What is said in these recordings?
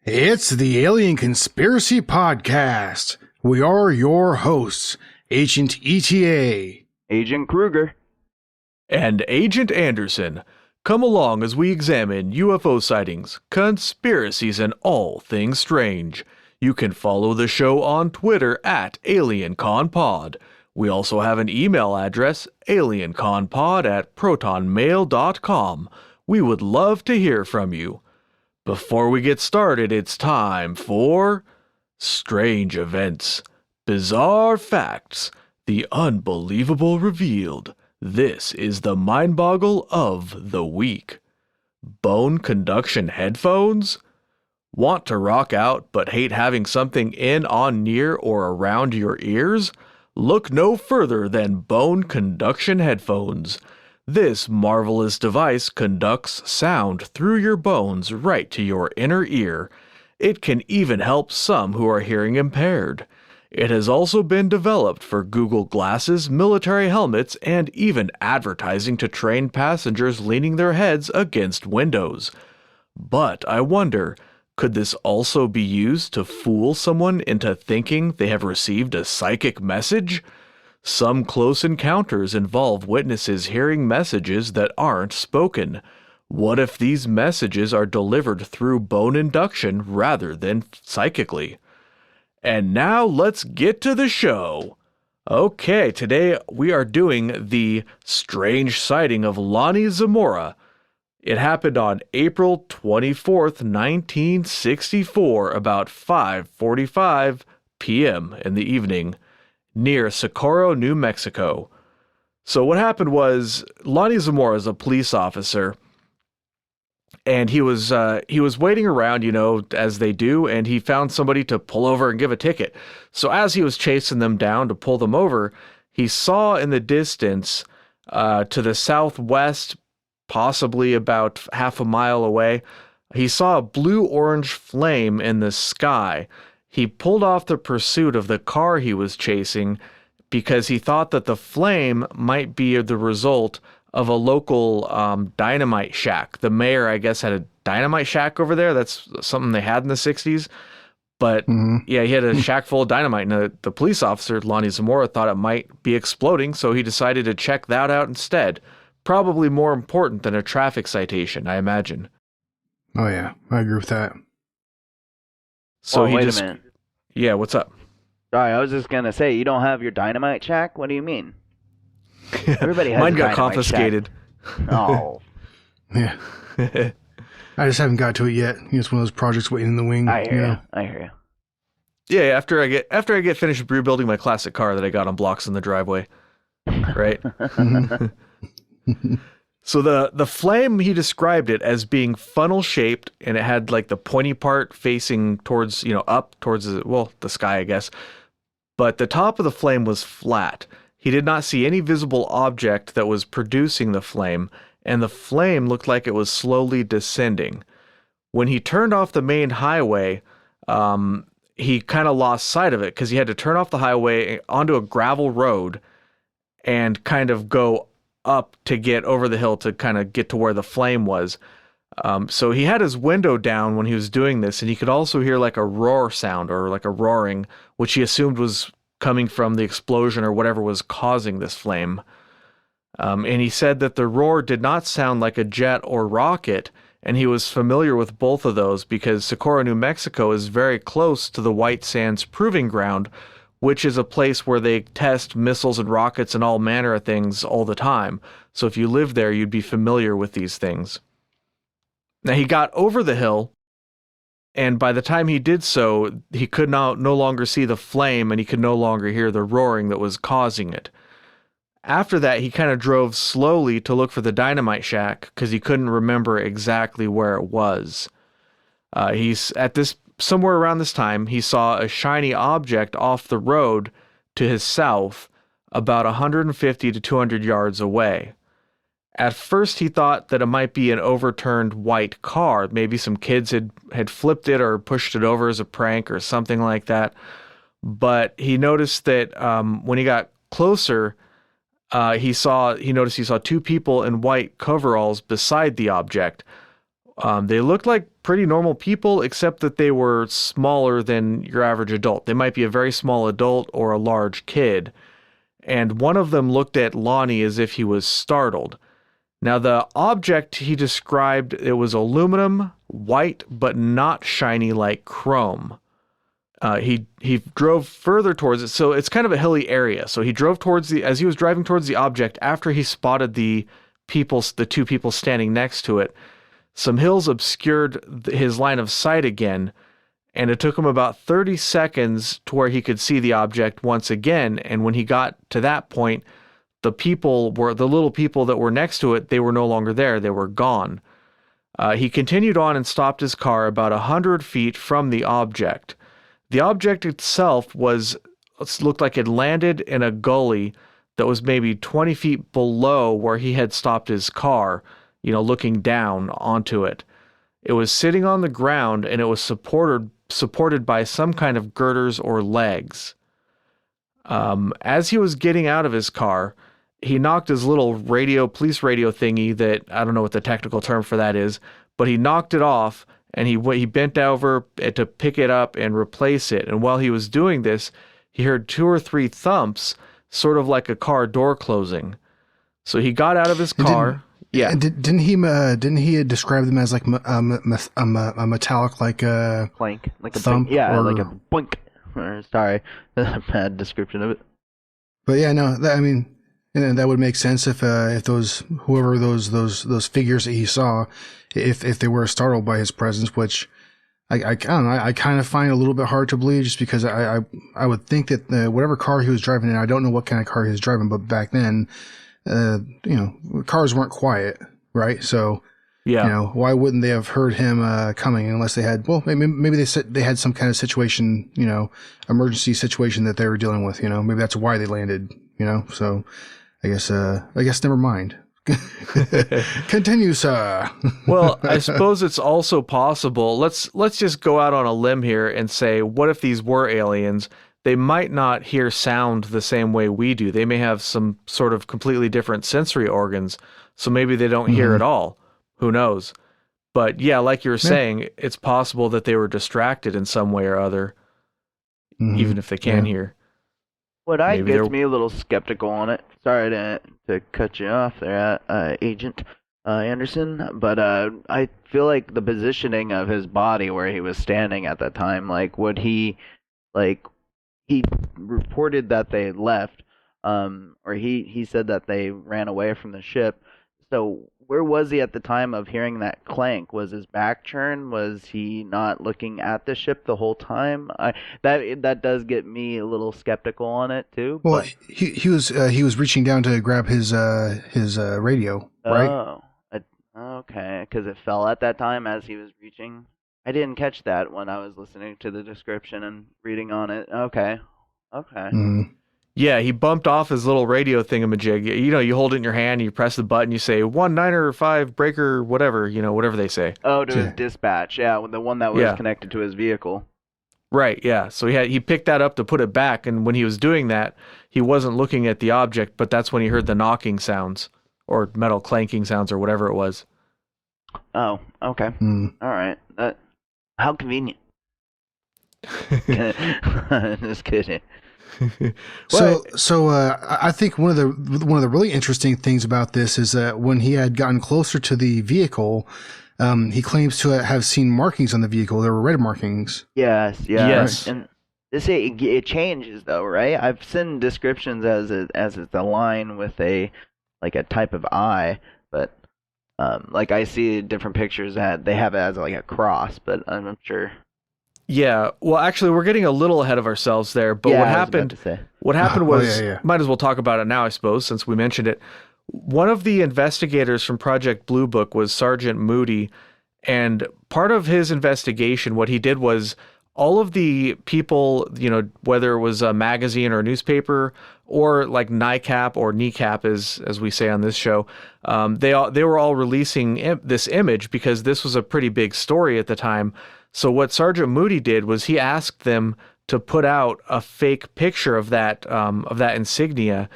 It's the Alien Conspiracy Podcast. We are your hosts, Agent ETA, Agent Kruger, and Agent Anderson. Come along as we examine UFO sightings, conspiracies, and all things strange. You can follow the show on Twitter at AlienConPod. We also have an email address, alienconpod@protonmail.com. We would love to hear from you. Before we get started, it's time for Strange Events, Bizarre Facts, the Unbelievable Revealed. This is the Mind Boggle of the Week. Bone conduction headphones? Want to rock out but hate having something in, on, near, or around your ears? Look no further than bone conduction headphones. This marvelous device conducts sound through your bones right to your inner ear. It can even help some who are hearing impaired. It has also been developed for Google Glasses, military helmets, and even advertising to train passengers leaning their heads against windows. But I wonder, could this also be used to fool someone into thinking they have received a psychic message? Some close encounters involve witnesses hearing messages that aren't spoken. What if these messages are delivered through bone induction rather than psychically? And now let's get to the show. Okay, today we are doing the strange sighting of Lonnie Zamora. It happened on April 24th, 1964, about 5:45 p.m. in the evening, near Socorro, New Mexico. So what happened was, Lonnie Zamora is a police officer, and he was waiting around, as they do, and he found somebody to pull over and give a ticket. So as he was chasing them down to pull them over, he saw in the distance, to the southwest, possibly about half a mile away, he saw a blue-orange flame in the sky. He pulled off the pursuit of the car he was chasing because he thought that the flame might be the result of a local dynamite shack. The mayor, I guess, had a dynamite shack over there. That's something they had in the 60s. But yeah, he had a shack full of dynamite, and the police officer, Lonnie Zamora, thought it might be exploding, so he decided to check that out instead. Probably more important than a traffic citation, I imagine. Oh yeah, I agree with that. So wait a minute. Yeah, what's up? Sorry, I was just gonna say, you don't have your dynamite shack? What do you mean? Everybody has Mine a got dynamite confiscated. Shack. Oh. Yeah. I just haven't got to it yet. It's one of those projects waiting in the wing. I hear you. Yeah, after I get finished rebuilding my classic car that I got on blocks in the driveway. Right? So the flame, he described it as being funnel shaped, and it had like the pointy part facing towards, up towards the sky, I guess. But the top of the flame was flat. He did not see any visible object that was producing the flame, and the flame looked like it was slowly descending. When he turned off the main highway, he kind of lost sight of it because he had to turn off the highway onto a gravel road and kind of go up to get over the hill to kind of get to where the flame was. So he had his window down when he was doing this, and he could also hear like a roar sound or like a roaring, which he assumed was coming from the explosion or whatever was causing this flame. And he said that the roar did not sound like a jet or rocket, and he was familiar with both of those because Socorro, New Mexico is very close to the White Sands Proving Ground, which is a place where they test missiles and rockets and all manner of things all the time. So if you live there, you'd be familiar with these things. Now, he got over the hill, and by the time he did so, he could no longer see the flame, and he could no longer hear the roaring that was causing it. After that, he kind of drove slowly to look for the dynamite shack because he couldn't remember exactly where it was. Somewhere around this time, he saw a shiny object off the road to his south, about 150 to 200 yards away. At first, he thought that it might be an overturned white car. Maybe some kids had flipped it or pushed it over as a prank or something like that. But he noticed that when he got closer, he noticed he saw two people in white coveralls beside the object. They looked like pretty normal people, except that they were smaller than your average adult. They might be a very small adult or a large kid. And one of them looked at Lonnie as if he was startled. Now, the object he described, it was aluminum, white, but not shiny like chrome. He drove further towards it, so it's kind of a hilly area. So he drove as he was driving towards the object, after he spotted the two people standing next to it, some hills obscured his line of sight again, and it took him about 30 seconds to where he could see the object once again. And when he got to that point, the little people that were next to it, they were no longer there. They were gone. He continued on and stopped his car about 100 feet from the object. The object itself looked like it landed in a gully that was maybe 20 feet below where he had stopped his car, looking down onto it. It was sitting on the ground, and it was supported by some kind of girders or legs. As he was getting out of his car, he knocked his little police radio thingy that, I don't know what the technical term for that is, but he knocked it off, and he bent over to pick it up and replace it. And while he was doing this, he heard 2 or 3 thumps, sort of like a car door closing. So he got out of his car. Yeah. Didn't he describe them as like a metallic, like a clank, like a thump? like a boink. Sorry, bad description of it. But yeah, no, that would make sense if those figures that he saw, if they were startled by his presence, which I don't know, I kind of find a little bit hard to believe, just because I would think that whatever car he was driving in, I don't know what kind of car he was driving, but back then, cars weren't quiet, right? So, yeah, why wouldn't they have heard him coming, unless they had? Well, maybe they said they had some kind of situation, emergency situation that they were dealing with. Maybe that's why they landed. So I guess never mind. Continue, sir. Well, I suppose it's also possible. Let's just go out on a limb here and say, what if these were aliens? They might not hear sound the same way we do. They may have some sort of completely different sensory organs, so maybe they don't hear at all. Who knows? But yeah, like you were saying, it's possible that they were distracted in some way or other, even if they can hear. What gets me a little skeptical on it. Sorry to cut you off there, Agent Anderson, but I feel like the positioning of his body where he was standing at that time, he reported that they left, or he said that they ran away from the ship. So where was he at the time of hearing that clank? Was his back turned? Was he not looking at the ship the whole time? That does get me a little skeptical on it too. Well, he was reaching down to grab his radio, right? Oh, okay, because it fell at that time as he was reaching. I didn't catch that when I was listening to the description and reading on it. Okay. Yeah, he bumped off his little radio thingamajig. You hold it in your hand, you press the button, you say 195 breaker, whatever, whatever they say. Oh, to his dispatch, yeah, the one that was connected to his vehicle. Right, yeah. So he picked that up to put it back, and when he was doing that, he wasn't looking at the object, but that's when he heard the knocking sounds, or metal clanking sounds, or whatever it was. Oh, okay. All right. How convenient. Just kidding. So I think one of the really interesting things about this is that when he had gotten closer to the vehicle, he claims to have seen markings on the vehicle. There were red markings. Yes. Yes. And it changes though, right? I've seen descriptions as it's a line with a type of eye, but I see different pictures that they have it as like a cross, but I'm not sure. Yeah, well, actually, we're getting a little ahead of ourselves there. But what happened? Might as well talk about it now, I suppose, since we mentioned it. One of the investigators from Project Blue Book was Sergeant Moody, and part of his investigation, what he did was all of the people, whether it was a magazine or a newspaper, or like NICAP or kneecap, as we say on this show, they were all releasing this image because this was a pretty big story at the time. So what Sergeant Moody did was he asked them to put out a fake picture of that insignia,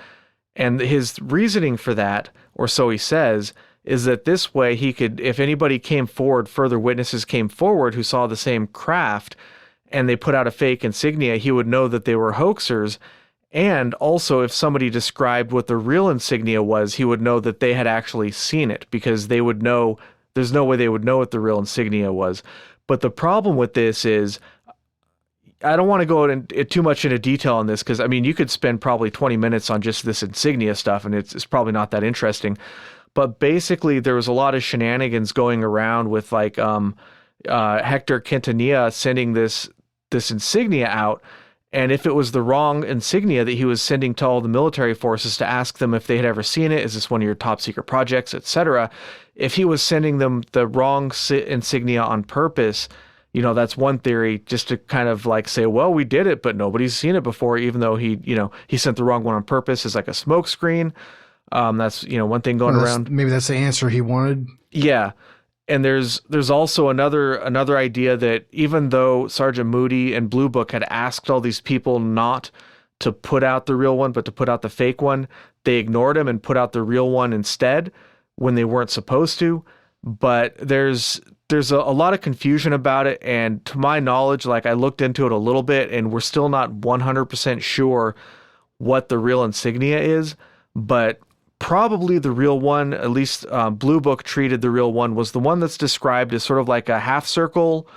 and his reasoning for that, or so he says, is that this way he could, if anybody came forward, further witnesses came forward who saw the same craft and they put out a fake insignia, he would know that they were hoaxers. And also, if somebody described what the real insignia was, he would know that they had actually seen it, because they would know, there's no way they would know what the real insignia was. But the problem with this is, I don't want to go too much into detail on this, because, I mean, you could spend probably 20 minutes on just this insignia stuff, and it's probably not that interesting. But basically, there was a lot of shenanigans going around with, like, Hector Quintanilla sending this insignia out. And if it was the wrong insignia that he was sending to all the military forces to ask them if they had ever seen it, is this one of your top secret projects, etc. If he was sending them the wrong insignia on purpose, you know, that's one theory, just to kind of like say, well, we did it, but nobody's seen it before, even though he sent the wrong one on purpose as like a smoke screen. That's, you know, one thing going around. Maybe that's the answer he wanted. Yeah. And there's also another idea that even though Sergeant Moody and Blue Book had asked all these people not to put out the real one, but to put out the fake one, they ignored him and put out the real one instead when they weren't supposed to. But there's a lot of confusion about it. And to my knowledge, like, I looked into it a little bit, and we're still not 100% sure what the real insignia is, but probably the real one, at least Blue Book treated the real one, was the one that's described as sort of like a half circle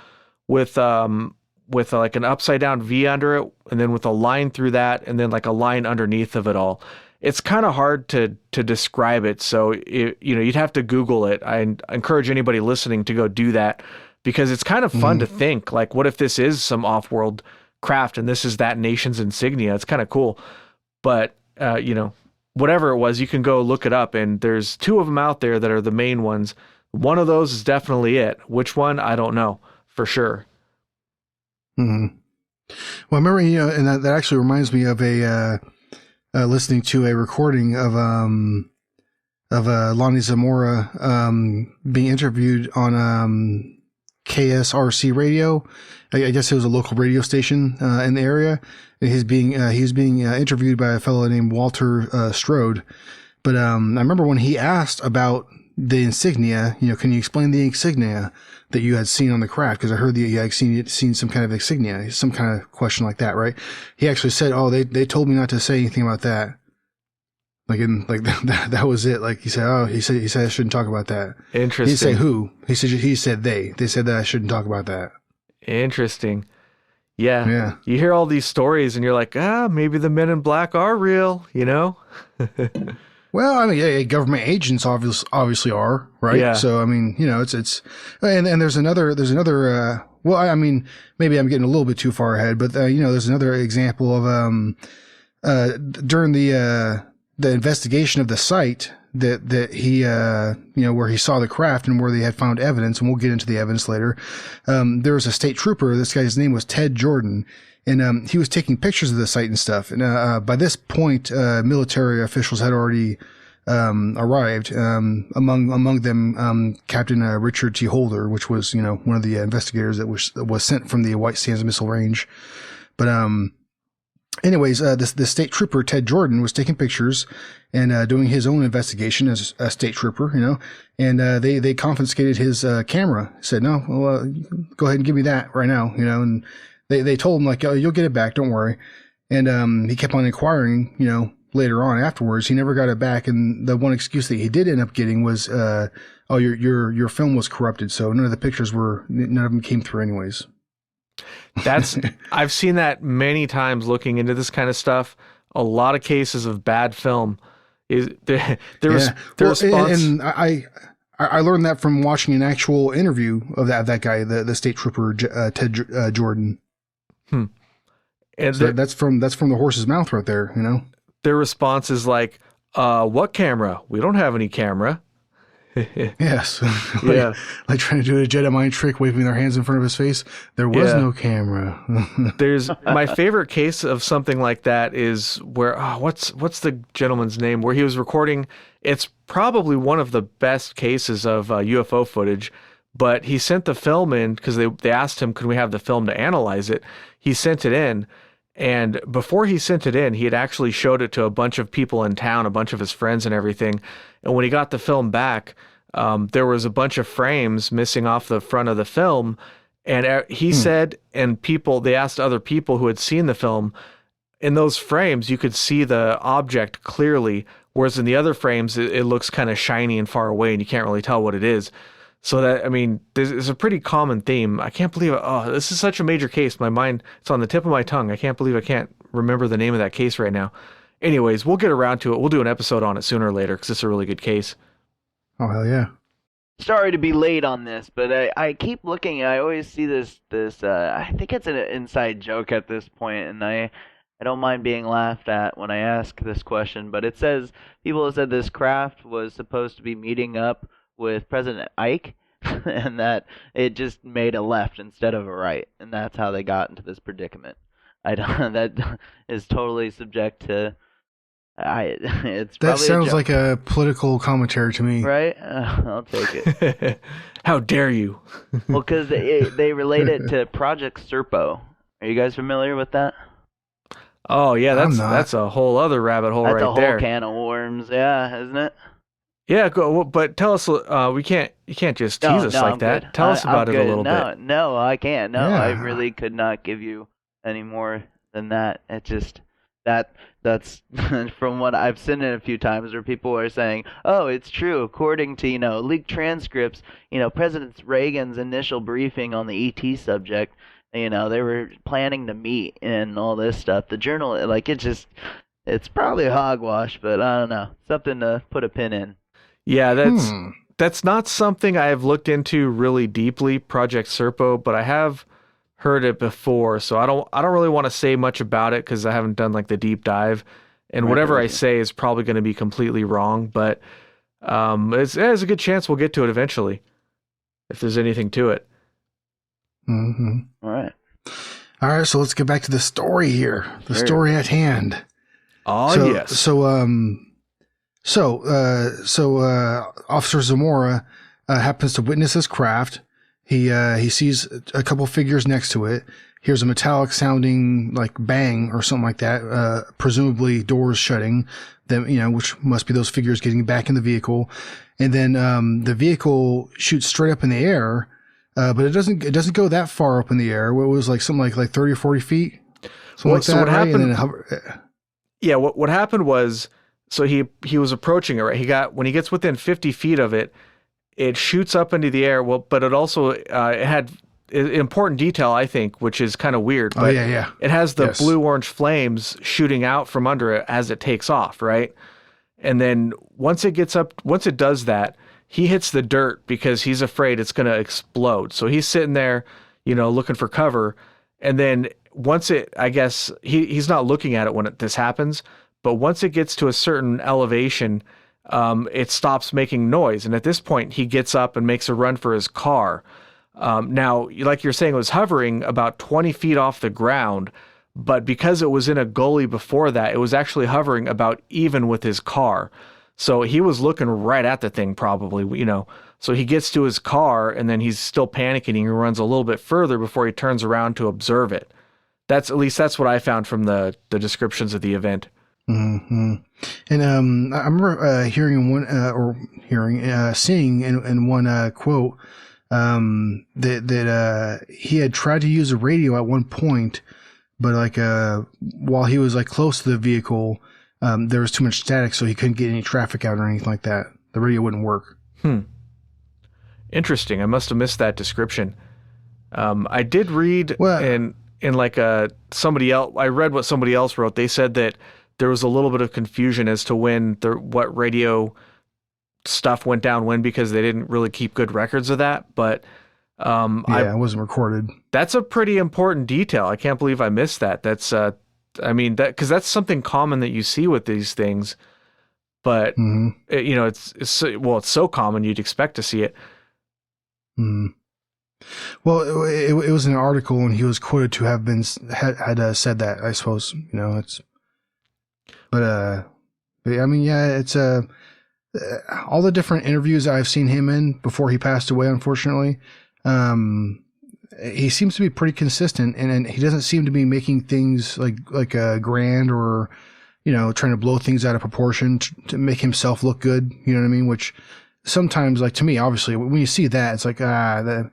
with like an upside down V under it, and then with a line through that, and then like a line underneath of it all. It's kind of hard to describe it, so you'd have to Google it. I encourage anybody listening to go do that, because it's kind of fun to think, like, what if this is some off-world craft and this is that nation's insignia? It's kind of cool. But whatever it was, you can go look it up, and there's two of them out there that are the main ones. One of those is definitely it. Which one? I don't know for sure. Mm-hmm. Well, I remember, and that actually reminds me of listening to a recording of Lonnie Zamora being interviewed on KSRC radio. I guess it was a local radio station in the area. And he's being interviewed by a fellow named Walter Strode. But I remember when he asked about the insignia, can you explain the insignia that you had seen on the craft? Because I heard that you had seen some kind of insignia, some kind of question like that, right? He actually said, "Oh, they told me not to say anything about that." That was it. Like he said, he said I shouldn't talk about that. Interesting. He didn't say who. He said they. They said that I shouldn't talk about that. Interesting. Yeah. You hear all these stories and you're like, maybe the men in black are real, Well, I mean, government agents obviously are, right? Yeah. So, I mean, it's, and there's another, well, I mean, maybe I'm getting a little bit too far ahead, but, there's another example of, during the investigation of the site that he, where he saw the craft and where they had found evidence, and we'll get into the evidence later. There was a state trooper. This guy's name was Ted Jordan. And he was taking pictures of the site and stuff. And by this point, military officials had already arrived. Among them, Captain Richard T. Holder, which was one of the investigators that was sent from the White Sands Missile Range. But anyways, the state trooper Ted Jordan was taking pictures and doing his own investigation as a state trooper. And they confiscated his camera. Said, "No, well, go ahead and give me that right now." And They told him, like, "Oh, you'll get it back. Don't worry." And he kept on inquiring, later on afterwards. He never got it back. And the one excuse that he did end up getting was, "Oh, your film was corrupted. So none of them came through anyways." I've seen that many times looking into this kind of stuff. A lot of cases of bad film response. And I learned that from watching an actual interview of that guy, the state trooper, Ted Jordan. And so that's from the horse's mouth right there, Their response is like, "What camera? We don't have any camera." Yes. Yeah. Like trying to do a Jedi mind trick, waving their hands in front of his face. There was no camera. There's my favorite case of something like that is where, what's the gentleman's name? Where he was recording. It's probably one of the best cases of UFO footage, but he sent the film in because they asked him, "Can we have the film to analyze it?" He sent it in. And before he sent it in, he had actually showed it to a bunch of people in town, a bunch of his friends and everything. And when he got the film back, there was a bunch of frames missing off the front of the film, and he said, and they asked other people who had seen the film, in those frames you could see the object clearly, whereas in the other frames it looks kind of shiny and far away, and you can't really tell what it is. So that, I mean, there's a pretty common theme. I can't believe it. Oh, this is such a major case. My mind, it's on the tip of my tongue. I can't believe I can't remember the name of that case right now. Anyways, we'll get around to it. We'll do an episode on it sooner or later because it's a really good case. Oh, hell yeah. Sorry to be late on this, but I keep looking. I always see this. I think it's an inside joke at this point, and I don't mind being laughed at when I ask this question. But it says people have said this craft was supposed to be meeting up with President Ike, and that it just made a left instead of a right, and that's how they got into this predicament. I don't. That is totally subject to. It's that probably sounds like a political commentary to me. right. I'll take it. How dare you? Well, because they relate it to Project Serpo. Are you guys familiar with that? Oh yeah, that's a whole other rabbit hole That's right a whole there. can of worms, yeah, isn't it? Yeah, but tell us. You can't just tease us like I'm that. good. Tell us about I'm it a good. little bit. No, I can't. No, I Yeah. really could not give you any more than that. It just that's from what I've seen it a few times where people are saying, "Oh, it's true." According to leaked transcripts, President Reagan's initial briefing on the ET subject, they were planning to meet and all this stuff. The journal, like it's probably hogwash, but I don't know, something to put a pin in. Yeah, that's not something I have looked into really deeply, Project Serpo, but I have heard it before, so I don't really want to say much about it because I haven't done like the deep dive, and whatever I say is probably going to be completely wrong. But there's a good chance we'll get to it eventually, if there's anything to it. Mm-hmm. All right. So let's get back to the story here. The story at hand. Oh yes. So Officer Zamora happens to witness this craft. He sees a couple figures next to it. Hears a metallic sounding like bang or something like that. Presumably doors shutting. Then which must be those figures getting back in the vehicle. And then the vehicle shoots straight up in the air, but it doesn't go that far up in the air. It was like something like 30 or 40 feet. Something like that. What happened? What happened was, so he was approaching it, right? When he gets within 50 feet of it, it shoots up into the air. Well, but it also it had an important detail, I think, which is kind of weird. But it has the blue-orange flames shooting out from under it as it takes off, right? And then once it does that, he hits the dirt because he's afraid it's going to explode. So he's sitting there, looking for cover. And then once I guess he's not looking at it when this happens, but once it gets to a certain elevation, it stops making noise. And at this point, he gets up and makes a run for his car. Now, like you're saying, it was hovering about 20 feet off the ground, but because it was in a gully before that, it was actually hovering about even with his car. So he was looking right at the thing probably, So he gets to his car and then he's still panicking. He runs a little bit further before he turns around to observe it. That's what I found from the descriptions of the event. Mm-hmm. And I remember seeing in one quote that he had tried to use a radio at one point, but while he was close to the vehicle, there was too much static, so he couldn't get any traffic out or anything like that. The radio wouldn't work. Interesting. I must have missed that description. I did read somebody else. I read what somebody else wrote. They said that there was a little bit of confusion as to what radio stuff went down when, because they didn't really keep good records of that. But it wasn't recorded. That's a pretty important detail. I can't believe I missed that. That's because that's something common that you see with these things. But it's so common you'd expect to see it. Well, it was an article, and he was quoted to have had said that. I suppose it's. But I mean, it's all the different interviews I've seen him in before he passed away, unfortunately. He seems to be pretty consistent, and he doesn't seem to be making things like grand or trying to blow things out of proportion to make himself look good. You know what I mean? Which sometimes, like to me, obviously, when you see that, it's like either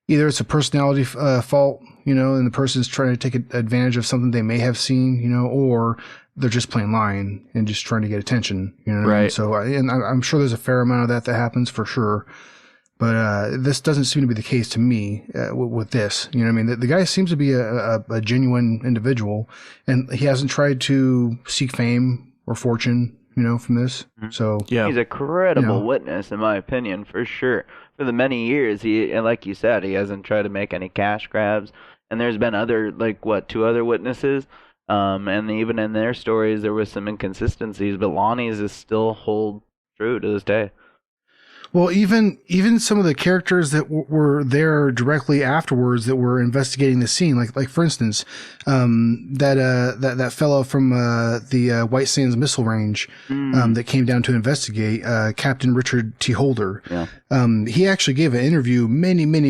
it's a personality fault, and the person's trying to take advantage of something they may have seen, or they're just plain lying and just trying to get attention, what I mean? Right. So, I'm sure there's a fair amount of that happens for sure. But this doesn't seem to be the case to me with this. You know what I mean? The guy seems to be a genuine individual, and he hasn't tried to seek fame or fortune, from this. So Yeah. He's a credible witness, in my opinion, for sure. For the many years, and like you said, he hasn't tried to make any cash grabs. And there's been two other witnesses, and even in their stories, there was some inconsistencies. But Lonnie's is still hold true to this day. Well, even some of the characters that were there directly afterwards that were investigating the scene, like for instance, that fellow from the White Sands Missile Range that came down to investigate, Captain Richard T. Holder. Yeah. He actually gave an interview many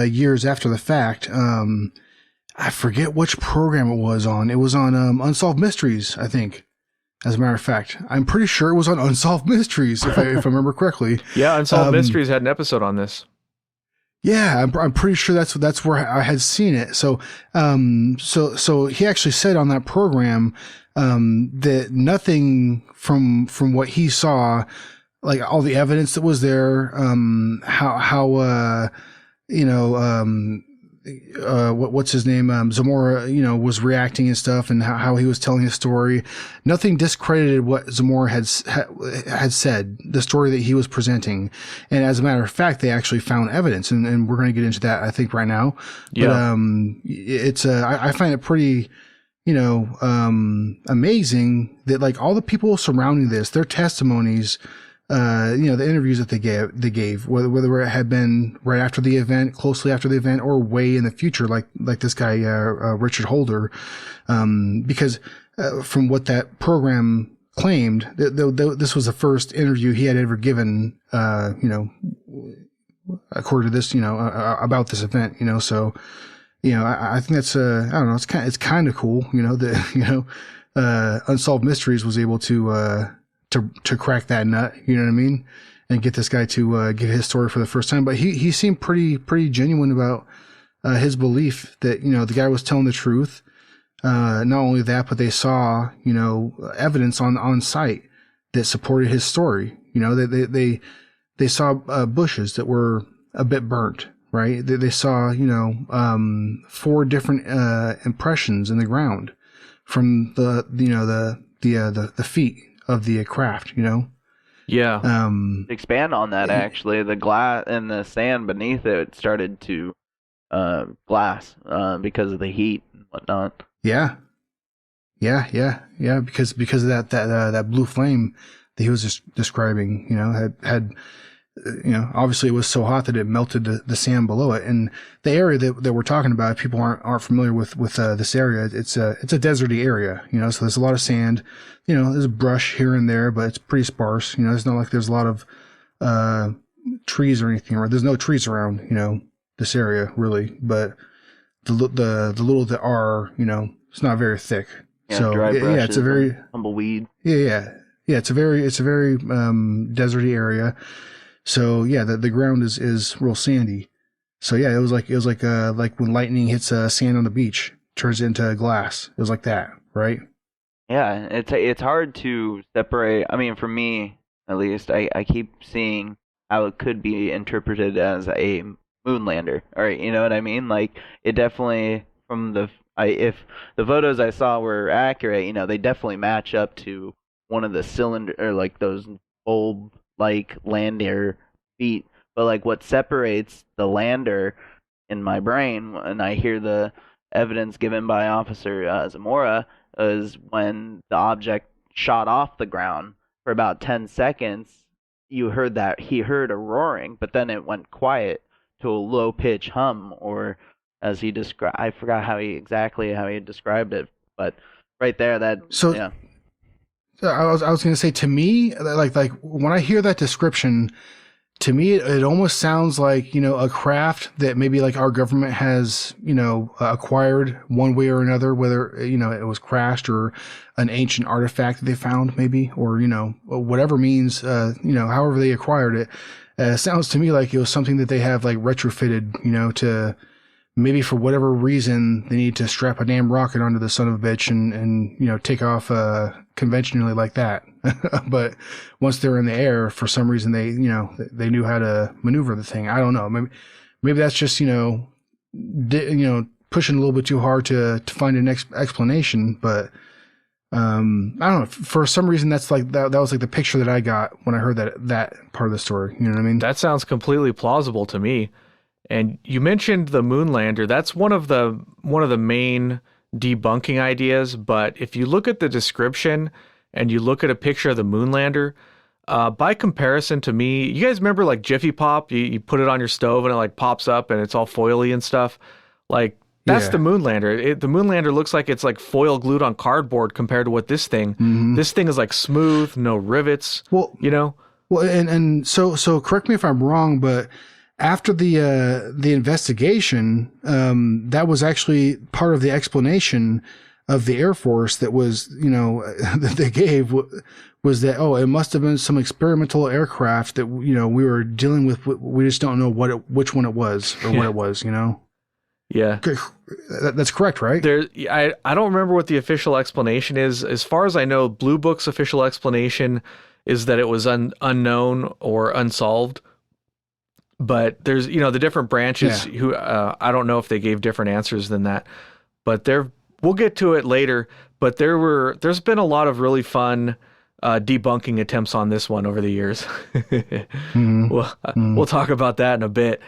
years after the fact. I forget which program it was on. It was on Unsolved Mysteries, I think. As a matter of fact, I'm pretty sure it was on Unsolved Mysteries, if I remember correctly. Yeah, Unsolved Mysteries had an episode on this. Yeah, I'm pretty sure that's where I had seen it. So he actually said on that program that nothing from what he saw, like all the evidence that was there, what's his name? Zamora, was reacting and stuff, and how he was telling his story. Nothing discredited what Zamora had said, the story that he was presenting. And as a matter of fact, they actually found evidence, and we're going to get into that, I think, right now. Yeah. But it's I find it pretty, amazing that like all the people surrounding this, their testimonies. The interviews that they gave, whether it had been right after the event, closely after the event, or way in the future, like this guy, Richard Holder, because from what that program claimed, this was the first interview he had ever given, according to this, about this event, so, I think that's, I don't know, it's kind of cool, that, Unsolved Mysteries was able to crack that nut, you know what I mean, and get this guy to give his story for the first time. But he seemed pretty genuine about his belief that the guy was telling the truth. Not only that, but they saw evidence on site that supported his story. They saw bushes that were a bit burnt, right? They saw 4 different impressions in the ground from the feet of the craft, Yeah. To expand on that, actually, the glass and the sand beneath it started to glass because of the heat and whatnot. Yeah. Because of that blue flame that he was just describing, had obviously it was so hot that it melted the sand below it. And the area that we're talking about, if people aren't familiar with this area, it's a deserty area, so there's a lot of sand, there's brush here and there, but it's pretty sparse. It's not like there's a lot of trees or anything, or there's no trees around, this area really, but the little that are, it's not very thick. Yeah, So dry brushes, it's a very tumbleweed. Yeah. It's a very deserty area. So yeah, the ground is real sandy. So yeah, it was like when lightning hits sand on the beach, turns it into glass. It was like that, right? Yeah, it's hard to separate. I mean, for me at least, I keep seeing how it could be interpreted as a moon lander. All right, you know what I mean? Like it definitely if the photos I saw were accurate, they definitely match up to one of the cylinder or like those bulb like lander feet. But like what separates the lander in my brain when I hear the evidence given by Officer Zamora is when the object shot off the ground for about 10 seconds. He heard a roaring, but then it went quiet to a low pitch hum, or as he described, I forgot how he described it, but right there, yeah. I was going to say, to me, like when I hear that description, to me, it almost sounds like, a craft that maybe like our government has, acquired one way or another, whether, it was crashed or an ancient artifact that they found maybe, or, whatever means, however they acquired it. Sounds to me like it was something that they have like retrofitted, to maybe for whatever reason they need to strap a damn rocket onto the son of a bitch and take off conventionally like that. But once they're in the air, for some reason they knew how to maneuver the thing. I don't know. Maybe that's just pushing a little bit too hard to find an explanation. But I don't know. For some reason, that's like that was like the picture that I got when I heard that part of the story. You know what I mean? That sounds completely plausible to me. And you mentioned the moon lander. That's one of the main debunking ideas. But if you look at the description and you look at a picture of the moon lander, by comparison to me, you guys remember like Jiffy Pop? You put it on your stove and it like pops up and it's all foily and stuff. Like that's the moon lander. The moon lander looks like it's like foil glued on cardboard compared to what this thing. Mm-hmm. This thing is like smooth, no rivets. Well, Well, and so correct me if I'm wrong, but after the investigation, that was actually part of the explanation of the Air Force that was, that they gave was that, it must have been some experimental aircraft that, we were dealing with. We just don't know which one it was or what it was, Yeah. That's correct, right? I don't remember what the official explanation is. As far as I know, Blue Book's official explanation is that it was unknown or unsolved. But there's, the different branches who I don't know if they gave different answers than that. But we'll get to it later. But there's been a lot of really fun debunking attempts on this one over the years. Mm-hmm. We'll talk about that in a bit.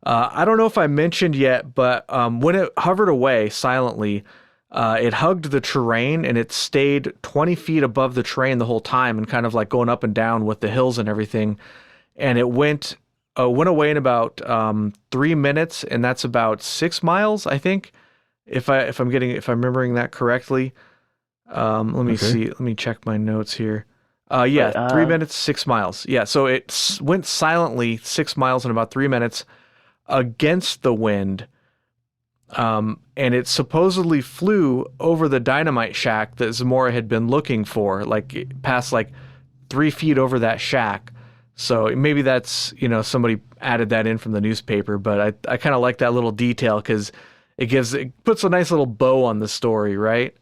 I don't know if I mentioned yet, but when it hovered away silently, it hugged the terrain and it stayed 20 feet above the terrain the whole time and kind of like going up and down with the hills and everything. And it went away in about 3 minutes, and that's about 6 miles, I think, if I'm remembering that correctly. Let me see. Let me check my notes here. 3 minutes, 6 miles. Yeah, so it went silently 6 miles in about 3 minutes against the wind, and it supposedly flew over the dynamite shack that Zamora had been looking for, like past like 3 feet over that shack. So maybe that's, somebody added that in from the newspaper, but I kind of like that little detail because it puts a nice little bow on the story, right?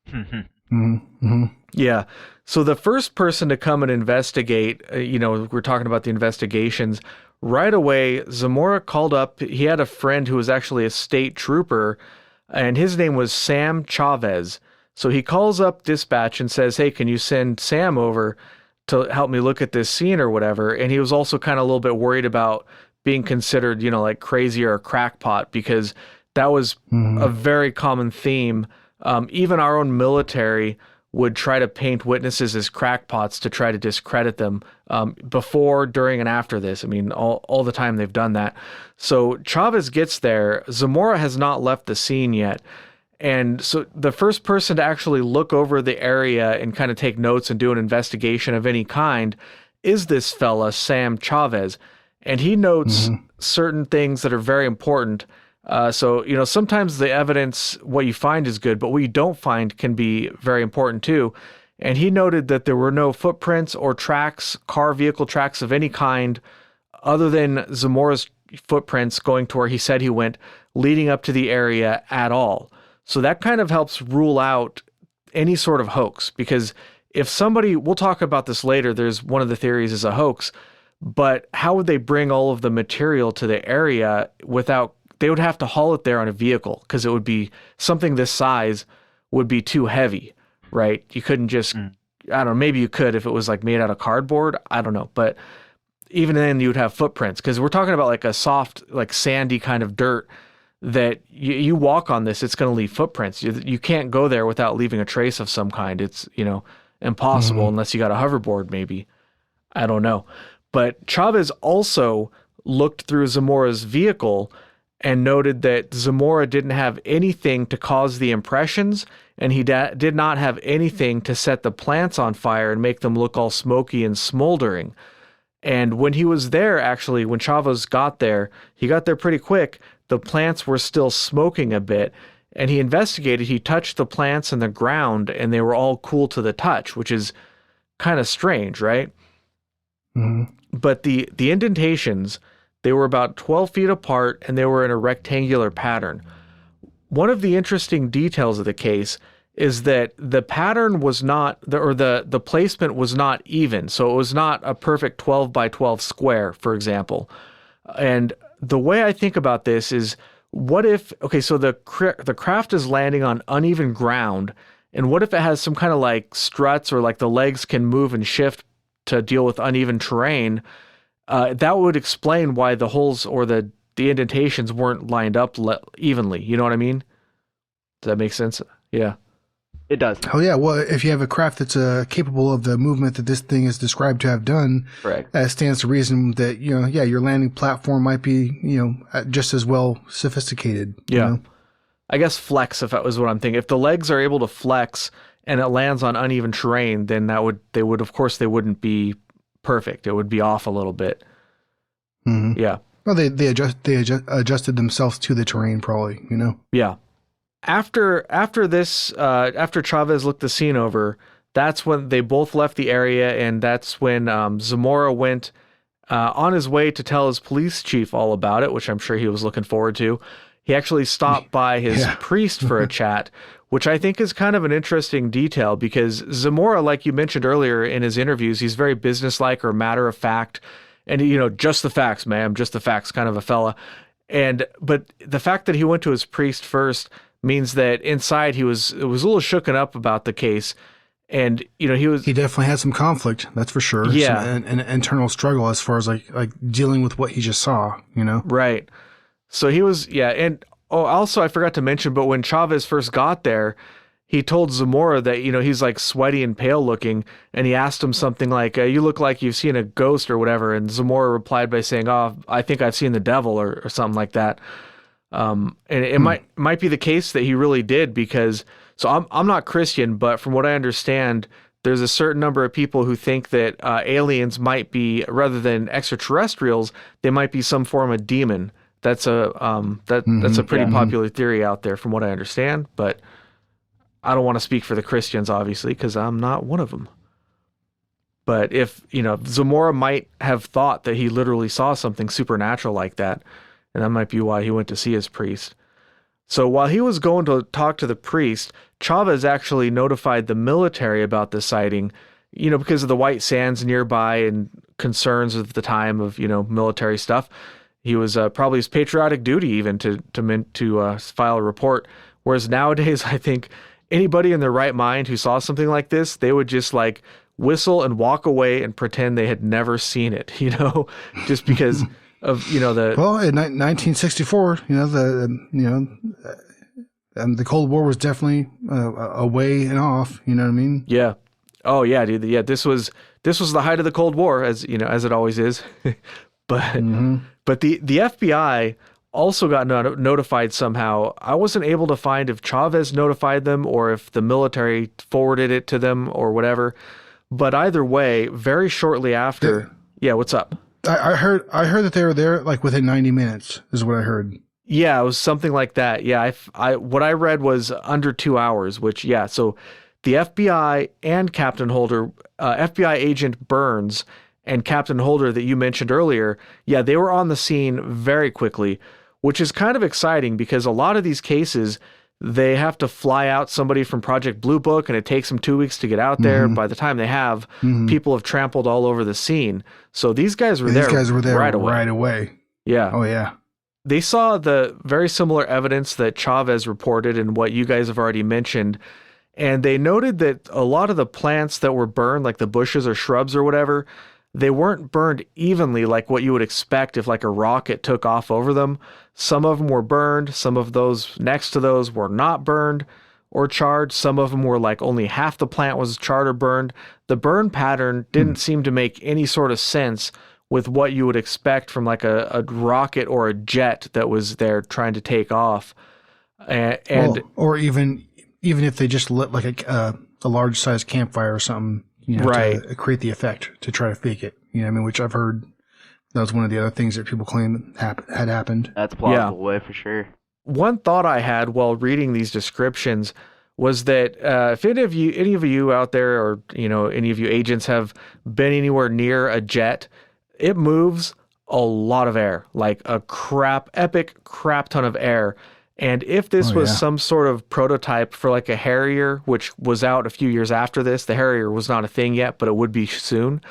Mm-hmm. Yeah. So the first person to come and investigate, we're talking about the investigations. Right away, Zamora called up. He had a friend who was actually a state trooper, and his name was Sam Chavez. So he calls up dispatch and says, "Hey, can you send Sam over to help me look at this scene or whatever?" And he was also kind of a little bit worried about being considered, like crazy or a crackpot, because that was a very common theme. Even our own military would try to paint witnesses as crackpots to try to discredit them before, during, and after this. I mean, all the time they've done that. So Chavez gets there. Zamora has not left the scene yet. And so the first person to actually look over the area and kind of take notes and do an investigation of any kind is this fella, Sam Chavez. And he notes certain things that are very important. So, sometimes the evidence, what you find is good, but what you don't find can be very important too. And he noted that there were no footprints or tracks, vehicle tracks of any kind, other than Zamora's footprints going to where he said he went, leading up to the area at all. So that kind of helps rule out any sort of hoax, because if somebody, we'll talk about this later, there's one of the theories is a hoax, but how would they bring all of the material to the area without, they would have to haul it there on a vehicle, because it would be something this size would be too heavy, right? You couldn't just, I don't know, maybe you could if it was like made out of cardboard. I don't know. But even then you would have footprints, because we're talking about like a soft, like sandy kind of dirt that you walk on this, it's going to leave footprints. You can't go there without leaving a trace of some kind. It's, impossible unless you got a hoverboard, maybe. I don't know. But Chavez also looked through Zamora's vehicle and noted that Zamora didn't have anything to cause the impressions, and he did not have anything to set the plants on fire and make them look all smoky and smoldering. And when he was there, actually, when Chavez got there, he got there pretty quick. The plants were still smoking a bit. And he investigated, he touched the plants and the ground, and they were all cool to the touch, which is kind of strange, right? Mm-hmm. But the indentations, they were about 12 feet apart, and they were in a rectangular pattern. One of the interesting details of the case is that the pattern was not, the placement was not even. So it was not a perfect 12 by 12 square, for example. And the way I think about this is, what if, okay, so the craft is landing on uneven ground, and what if it has some kind of like struts, or like the legs can move and shift to deal with uneven terrain? That would explain why the holes or the indentations weren't lined up evenly. You know what I mean? Does that make sense? Yeah. It does. Oh yeah, well, if you have a craft that's capable of the movement that this thing is described to have done, Correct. that stands to reason that, your landing platform might be, just as well sophisticated. Yeah. You know? I guess flex, if that was what I'm thinking. If the legs are able to flex and it lands on uneven terrain, then they wouldn't be perfect. It would be off a little bit. Mm-hmm. Yeah. Well, they adjusted themselves to the terrain, probably. Yeah. After Chavez looked the scene over, that's when they both left the area, and that's when Zamora went on his way to tell his police chief all about it, which I'm sure he was looking forward to. He actually stopped by his priest for a chat, which I think is kind of an interesting detail, because Zamora, like you mentioned earlier in his interviews, he's very businesslike or matter of fact, and just the facts, ma'am, just the facts kind of a fella. But the fact that he went to his priest first means that inside it was a little shooken up about the case, and he definitely had some conflict, that's for sure. Yeah, an internal struggle as far as like dealing with what he just saw. Right. So he was, and also I forgot to mention, but when Chavez first got there, he told Zamora that he's like sweaty and pale looking, and he asked him something like, "You look like you've seen a ghost or whatever," and Zamora replied by saying, "Oh, I think I've seen the devil," or something like that. And it might be the case that he really did, because I'm not Christian, but from what I understand, there's a certain number of people who think that aliens might be, rather than extraterrestrials, they might be some form of demon. That's that's a pretty popular theory out there, from what I understand. But I don't want to speak for the Christians, obviously, because I'm not one of them. But if Zamora might have thought that he literally saw something supernatural like that. And that might be why he went to see his priest. So while he was going to talk to the priest, Chavez actually notified the military about the sighting, because of the white sands nearby and concerns of the time of, military stuff. He was probably his patriotic duty even to file a report. Whereas nowadays, I think anybody in their right mind who saw something like this, they would just like whistle and walk away and pretend they had never seen it, just because... of in 1964, the Cold War was definitely a way and off. You know what I mean? Yeah. Oh yeah, dude. Yeah, this was the height of the Cold War, as as it always is. But the FBI also got notified somehow. I wasn't able to find if Chavez notified them or if the military forwarded it to them or whatever. But either way, very shortly after, what's up? I heard that they were there like within 90 minutes is what I heard. Yeah, it was something like that. Yeah, what I read was under 2 hours, which, so the FBI and Captain Holder, FBI agent Burns and Captain Holder that you mentioned earlier, they were on the scene very quickly, which is kind of exciting because a lot of these cases, they have to fly out somebody from Project Blue Book, and it takes them 2 weeks to get out there. By the time they have, people have trampled all over the scene. So these guys were there right away. Yeah. Oh, yeah. They saw the very similar evidence that Chavez reported and what you guys have already mentioned. And they noted that a lot of the plants that were burned, like the bushes or shrubs or whatever, they weren't burned evenly like what you would expect if like a rocket took off over them. Some of them were burned. Some of those next to those were not burned or charred. Some of them were like only half the plant was charred or burned. The burn pattern didn't seem to make any sort of sense with what you would expect from like a rocket or a jet that was there trying to take off. Or even if they just lit like a large size campfire or something, Right. to create the effect, to try to fake it. You know what I mean? Which I've heard that was one of the other things that people claim had happened. That's a plausible way for sure. One thought I had while reading these descriptions was that if any of you out there, or any of you agents have been anywhere near a jet, it moves a lot of air, like a epic crap ton of air. And if this was some sort of prototype for like a Harrier, which was out a few years after this, the Harrier was not a thing yet, but it would be soon.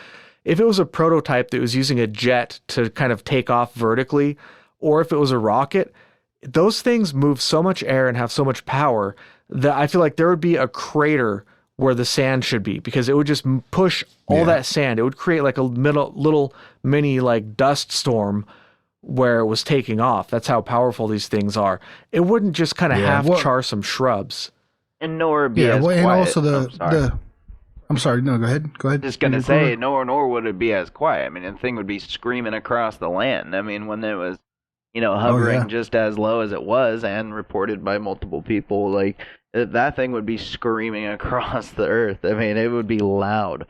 If it was a prototype that was using a jet to kind of take off vertically, or if it was a rocket, those things move so much air and have so much power that I feel like there would be a crater where the sand should be, because it would just push all that sand. It would create like a little mini like dust storm where it was taking off. That's how powerful these things are. It wouldn't just kind of char some shrubs. And nor be as quiet. And also I'm sorry. No, go ahead. Just gonna say, nor would it be as quiet. I mean, the thing would be screaming across the land. I mean, when it was, hovering just as low as it was, and reported by multiple people, like that thing would be screaming across the earth. I mean, it would be loud.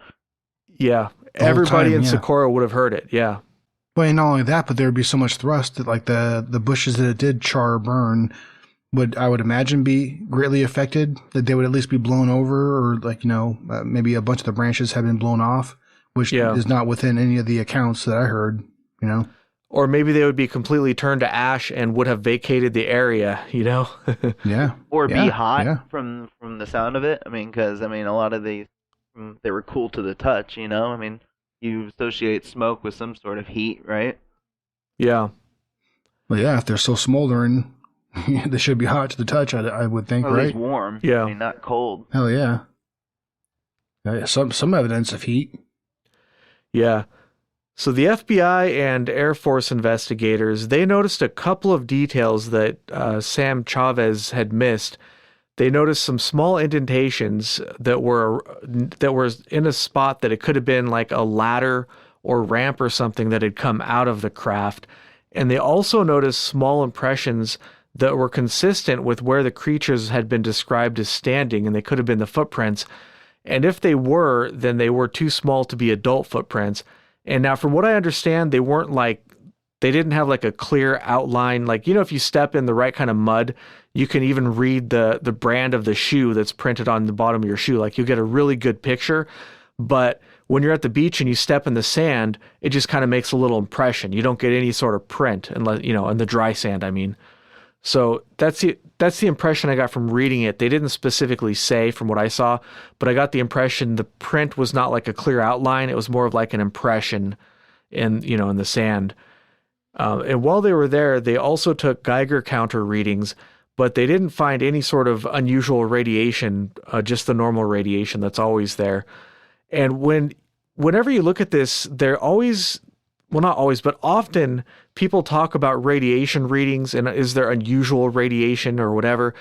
Yeah, everybody in Socorro would have heard it. Yeah. But not only that, but there would be so much thrust that like the bushes that it did char or burn I would imagine be greatly affected, that they would at least be blown over, or like, maybe a bunch of the branches have been blown off, which is not within any of the accounts that I heard, Or maybe they would be completely turned to ash and would have vacated the area, Yeah. Or be hot from the sound of it. I mean, because, a lot of these, they were cool to the touch, I mean, you associate smoke with some sort of heat, right? Yeah. Well, yeah, if they're so smoldering, they should be hot to the touch, I would think, or at right? least warm. Yeah. I mean, not cold. Hell yeah. Some evidence of heat. Yeah. So the FBI and Air Force investigators, they noticed a couple of details that Sam Chavez had missed. They noticed some small indentations that were in a spot that it could have been like a ladder or ramp or something that had come out of the craft. And they also noticed small impressions that were consistent with where the creatures had been described as standing, and they could have been the footprints. And if they were, then they were too small to be adult footprints. And now, from what I understand, they didn't have like a clear outline. Like, if you step in the right kind of mud, you can even read the brand of the shoe that's printed on the bottom of your shoe. Like, you get a really good picture. But when you're at the beach and you step in the sand, it just kind of makes a little impression. You don't get any sort of print unless, in the dry sand, I mean. So that's the impression I got from reading it. They didn't specifically say from what I saw, but I got the impression the print was not like a clear outline. It was more of like an impression in the sand. And while they were there, they also took Geiger counter readings, but they didn't find any sort of unusual radiation, just the normal radiation that's always there. And whenever you look at this, they're always, well, not always, but often people talk about radiation readings and is there unusual radiation or whatever.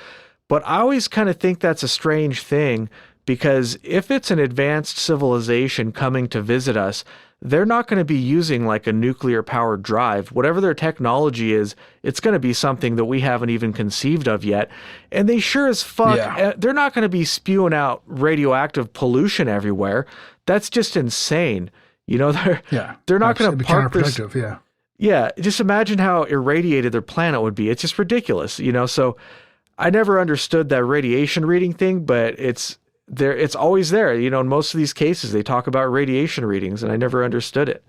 But I always kind of think that's a strange thing, because if it's an advanced civilization coming to visit us, they're not going to be using like a nuclear powered drive. Whatever their technology is, it's going to be something that we haven't even conceived of yet. And they sure as fuck, they're not going to be spewing out radioactive pollution everywhere. That's just insane. They're not going to park this. Yeah, just imagine how irradiated their planet would be. It's just ridiculous, So I never understood that radiation reading thing, but it's there. It's always there. In most of these cases, they talk about radiation readings, and I never understood it.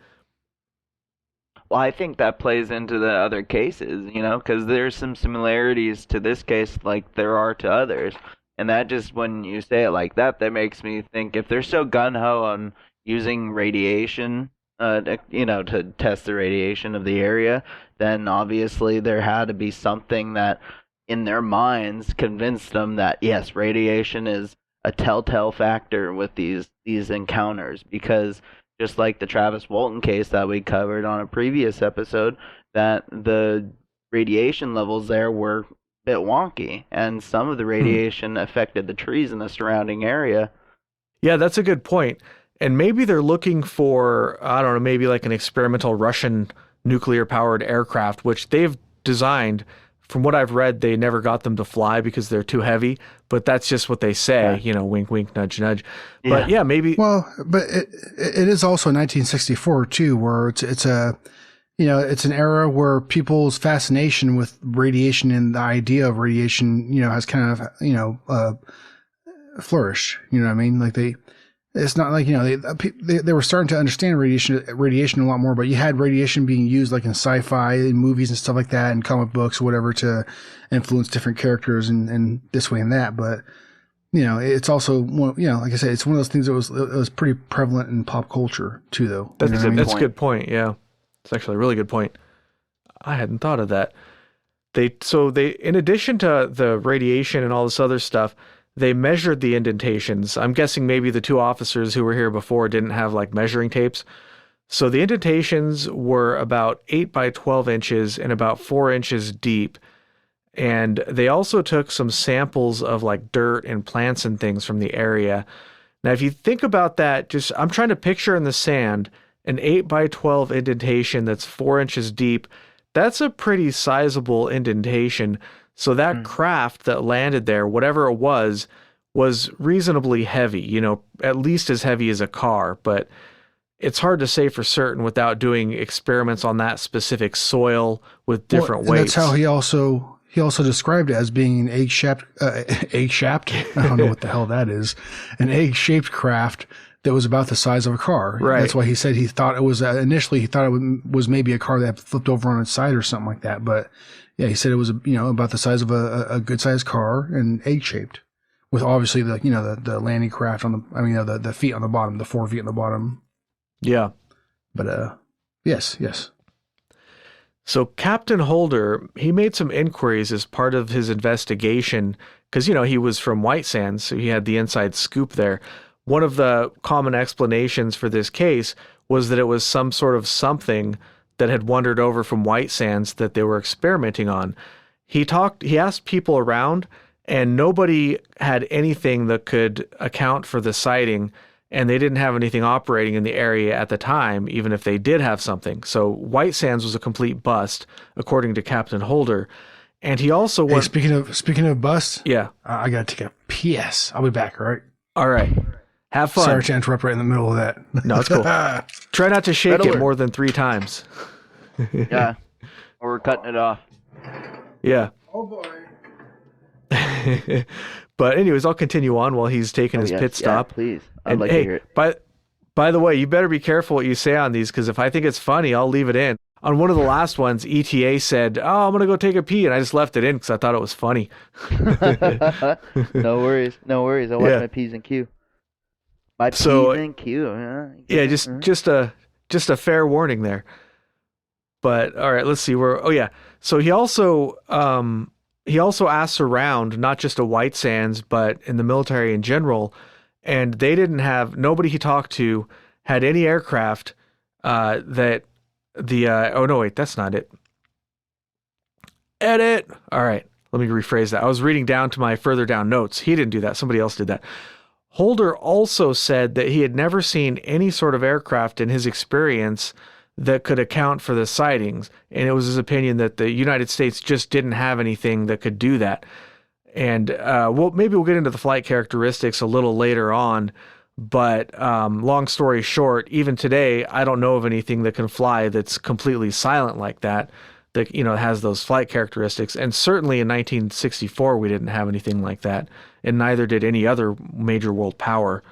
Well, I think that plays into the other cases, because there's some similarities to this case like there are to others. And that just, when you say it like that makes me think, if they're so gung-ho on using radiation, to test the radiation of the area, then obviously there had to be something that in their minds convinced them that, yes, radiation is a telltale factor with these encounters. Because just like the Travis Walton case that we covered on a previous episode, that the radiation levels there were a bit wonky, and some of the radiation affected the trees in the surrounding area. Yeah, that's a good point. And maybe they're looking for, I don't know, maybe like an experimental Russian nuclear-powered aircraft, which they've designed from what I've read, they never got them to fly because they're too heavy. But that's just what they say, wink, wink, nudge, nudge. But yeah, maybe. Well, but it is also 1964 too, where it's a, it's an era where people's fascination with radiation and the idea of radiation, has kind of, flourished. You know what I mean? Like it's not like, they were starting to understand radiation a lot more, but you had radiation being used like in sci-fi in movies and stuff like that and comic books or whatever to influence different characters and this way and that. But, it's also, like I said, it's one of those things that was pretty prevalent in pop culture too, though. That's a good point. Yeah. It's actually a really good point. I hadn't thought of that. They, in addition to the radiation and all this other stuff, they measured the indentations. I'm guessing maybe the two officers who were here before didn't have like measuring tapes. So the indentations were about 8 by 12 inches and about 4 inches deep. And they also took some samples of like dirt and plants and things from the area. Now, if you think about that, I'm trying to picture in the sand an 8 by 12 indentation that's 4 inches deep. That's a pretty sizable indentation. So that craft that landed there, whatever it was reasonably heavy, at least as heavy as a car. But it's hard to say for certain without doing experiments on that specific soil with different weights. That's how he also described it as being an egg-shaped, I don't know what the hell that is, an egg-shaped craft that was about the size of a car. Right. That's why he said he thought it was, initially he thought it was maybe a car that flipped over on its side or something like that. But yeah, he said it was, about the size of a good-sized car and egg-shaped with obviously the landing craft on the feet on the bottom, the 4 feet on the bottom. Yeah. But, yes. So Captain Holder, he made some inquiries as part of his investigation because, he was from White Sands, so he had the inside scoop there. One of the common explanations for this case was that it was some sort of something that had wandered over from White Sands that they were experimenting on. He asked people around, and nobody had anything that could account for the sighting, and they didn't have anything operating in the area at the time, even if they did have something. So White Sands was a complete bust, according to Captain Holder. And he also went... Speaking of bust, yeah, I gotta take a PS. I'll be back. All right. Have fun. Sorry to interrupt right in the middle of that. No, it's cool. Try not to shake it more than 3 times. Yeah. Or we're cutting it off. Yeah. Oh boy. But anyways, I'll continue on while he's taking his pit stop. Yeah, please. I'd like to hear it. By the way, you better be careful what you say on these, because if I think it's funny, I'll leave it in. On one of the last ones, ETA said, "Oh, I'm going to go take a pee," and I just left it in because I thought it was funny. No worries. I watch my P's and Q. My P's and Q. Yeah, just a fair warning there. But all right, let's see where. Oh yeah, so he also asked around, not just at White Sands, but in the military in general, and they didn't have, nobody he talked to had any aircraft that the oh no wait, that's not it. Edit. All right, let me rephrase that. I was reading down to my further down notes. He didn't do that. Somebody else did that. Holder also said that he had never seen any sort of aircraft in his experience that could account for the sightings, and it was his opinion that the United States just didn't have anything that could do that. And maybe we'll get into the flight characteristics a little later on, but long story short, even today, I don't know of anything that can fly that's completely silent like that has those flight characteristics. And certainly in 1964, we didn't have anything like that, and neither did any other major world power.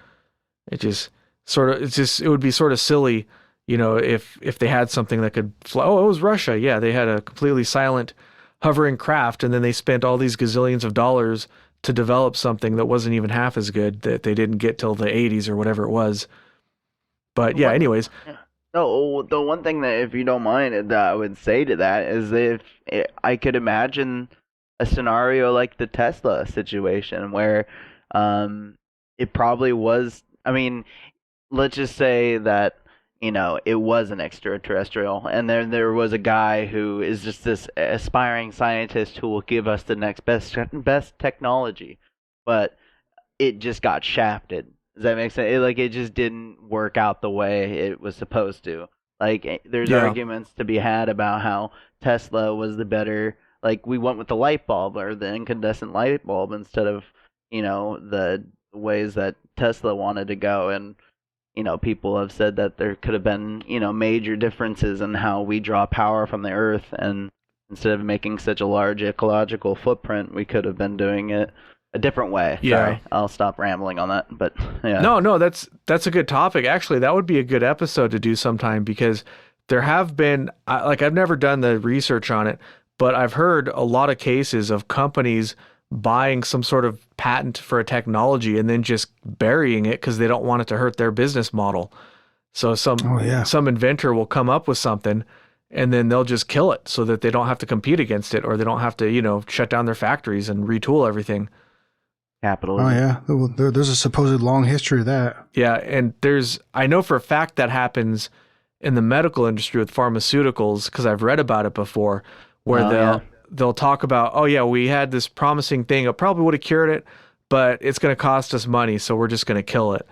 It would be sort of silly, if they had something that could fly. Oh, it was Russia. Yeah, they had a completely silent hovering craft, and then they spent all these gazillions of dollars to develop something that wasn't even half as good that they didn't get till the 80s or whatever it was. But yeah, anyways. No, the one thing that, if you don't mind, that I would say to that is I could imagine a scenario like the Tesla situation where it probably was, let's just say that, it was an extraterrestrial, and then there was a guy who is just this aspiring scientist who will give us the next best technology, but it just got shafted. Does that make sense? It just didn't work out the way it was supposed to. There's arguments to be had about how Tesla was the better like we went with the light bulb or the incandescent light bulb instead of, the ways that Tesla wanted to go. And people have said that there could have been, major differences in how we draw power from the earth, and instead of making such a large ecological footprint, we could have been doing it a different way. Yeah. Sorry, I'll stop rambling on that. But yeah. No, that's a good topic. Actually, that would be a good episode to do sometime, because there have been, I've never done the research on it, but I've heard a lot of cases of companies buying some sort of patent for a technology and then just burying it because they don't want it to hurt their business model. So some inventor will come up with something and then they'll just kill it so that they don't have to compete against it, or they don't have to, shut down their factories and retool everything. Capitalism. Oh yeah, there's a supposed long history of that. Yeah, and I know for a fact that happens in the medical industry with pharmaceuticals, because I've read about it before, where they'll talk about, oh yeah, we had this promising thing, it probably would have cured it, but it's going to cost us money, so we're just going to kill it.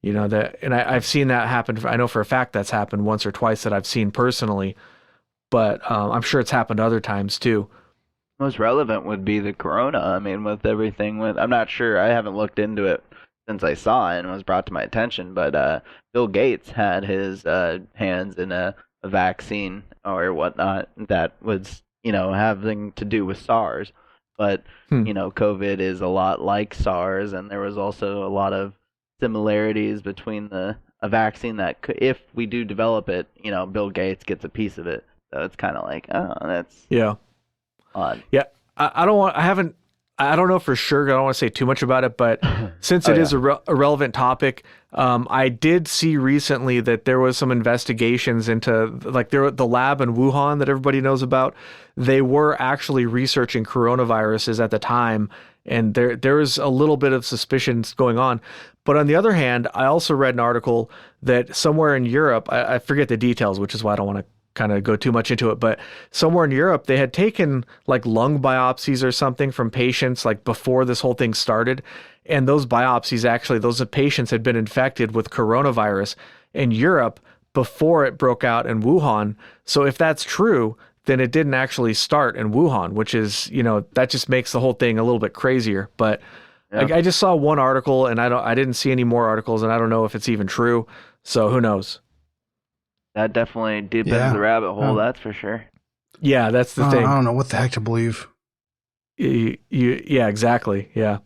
And I've seen that happen. I know for a fact that's happened once or twice that I've seen personally, but I'm sure it's happened other times too. Most relevant would be the corona. I mean, with everything I'm not sure, I haven't looked into it since I saw it and it was brought to my attention, but Bill Gates had his hands in a vaccine or whatnot that was, having to do with SARS. But, COVID is a lot like SARS, and there was also a lot of similarities between a vaccine that if we do develop it, Bill Gates gets a piece of it. So it's kind of like, oh, that's odd. Yeah, I don't know for sure. I don't want to say too much about it, but since it is a relevant topic, I did see recently that there was some investigations into, like, the lab in Wuhan that everybody knows about. They were actually researching coronaviruses at the time, and there was a little bit of suspicions going on. But on the other hand, I also read an article that somewhere in Europe, I forget the details, which is why I don't want to kind of go too much into it, but somewhere in Europe, they had taken like lung biopsies or something from patients like before this whole thing started. And those biopsies, actually, those patients had been infected with coronavirus in Europe before it broke out in Wuhan. So if that's true, then it didn't actually start in Wuhan, which is, that just makes the whole thing a little bit crazier. But I just saw one article, and I didn't see any more articles, and I don't know if it's even true. So who knows? That definitely deepens the rabbit hole, that's for sure. Yeah, that's the thing. I don't know what the heck to believe. Yeah, exactly. Yeah.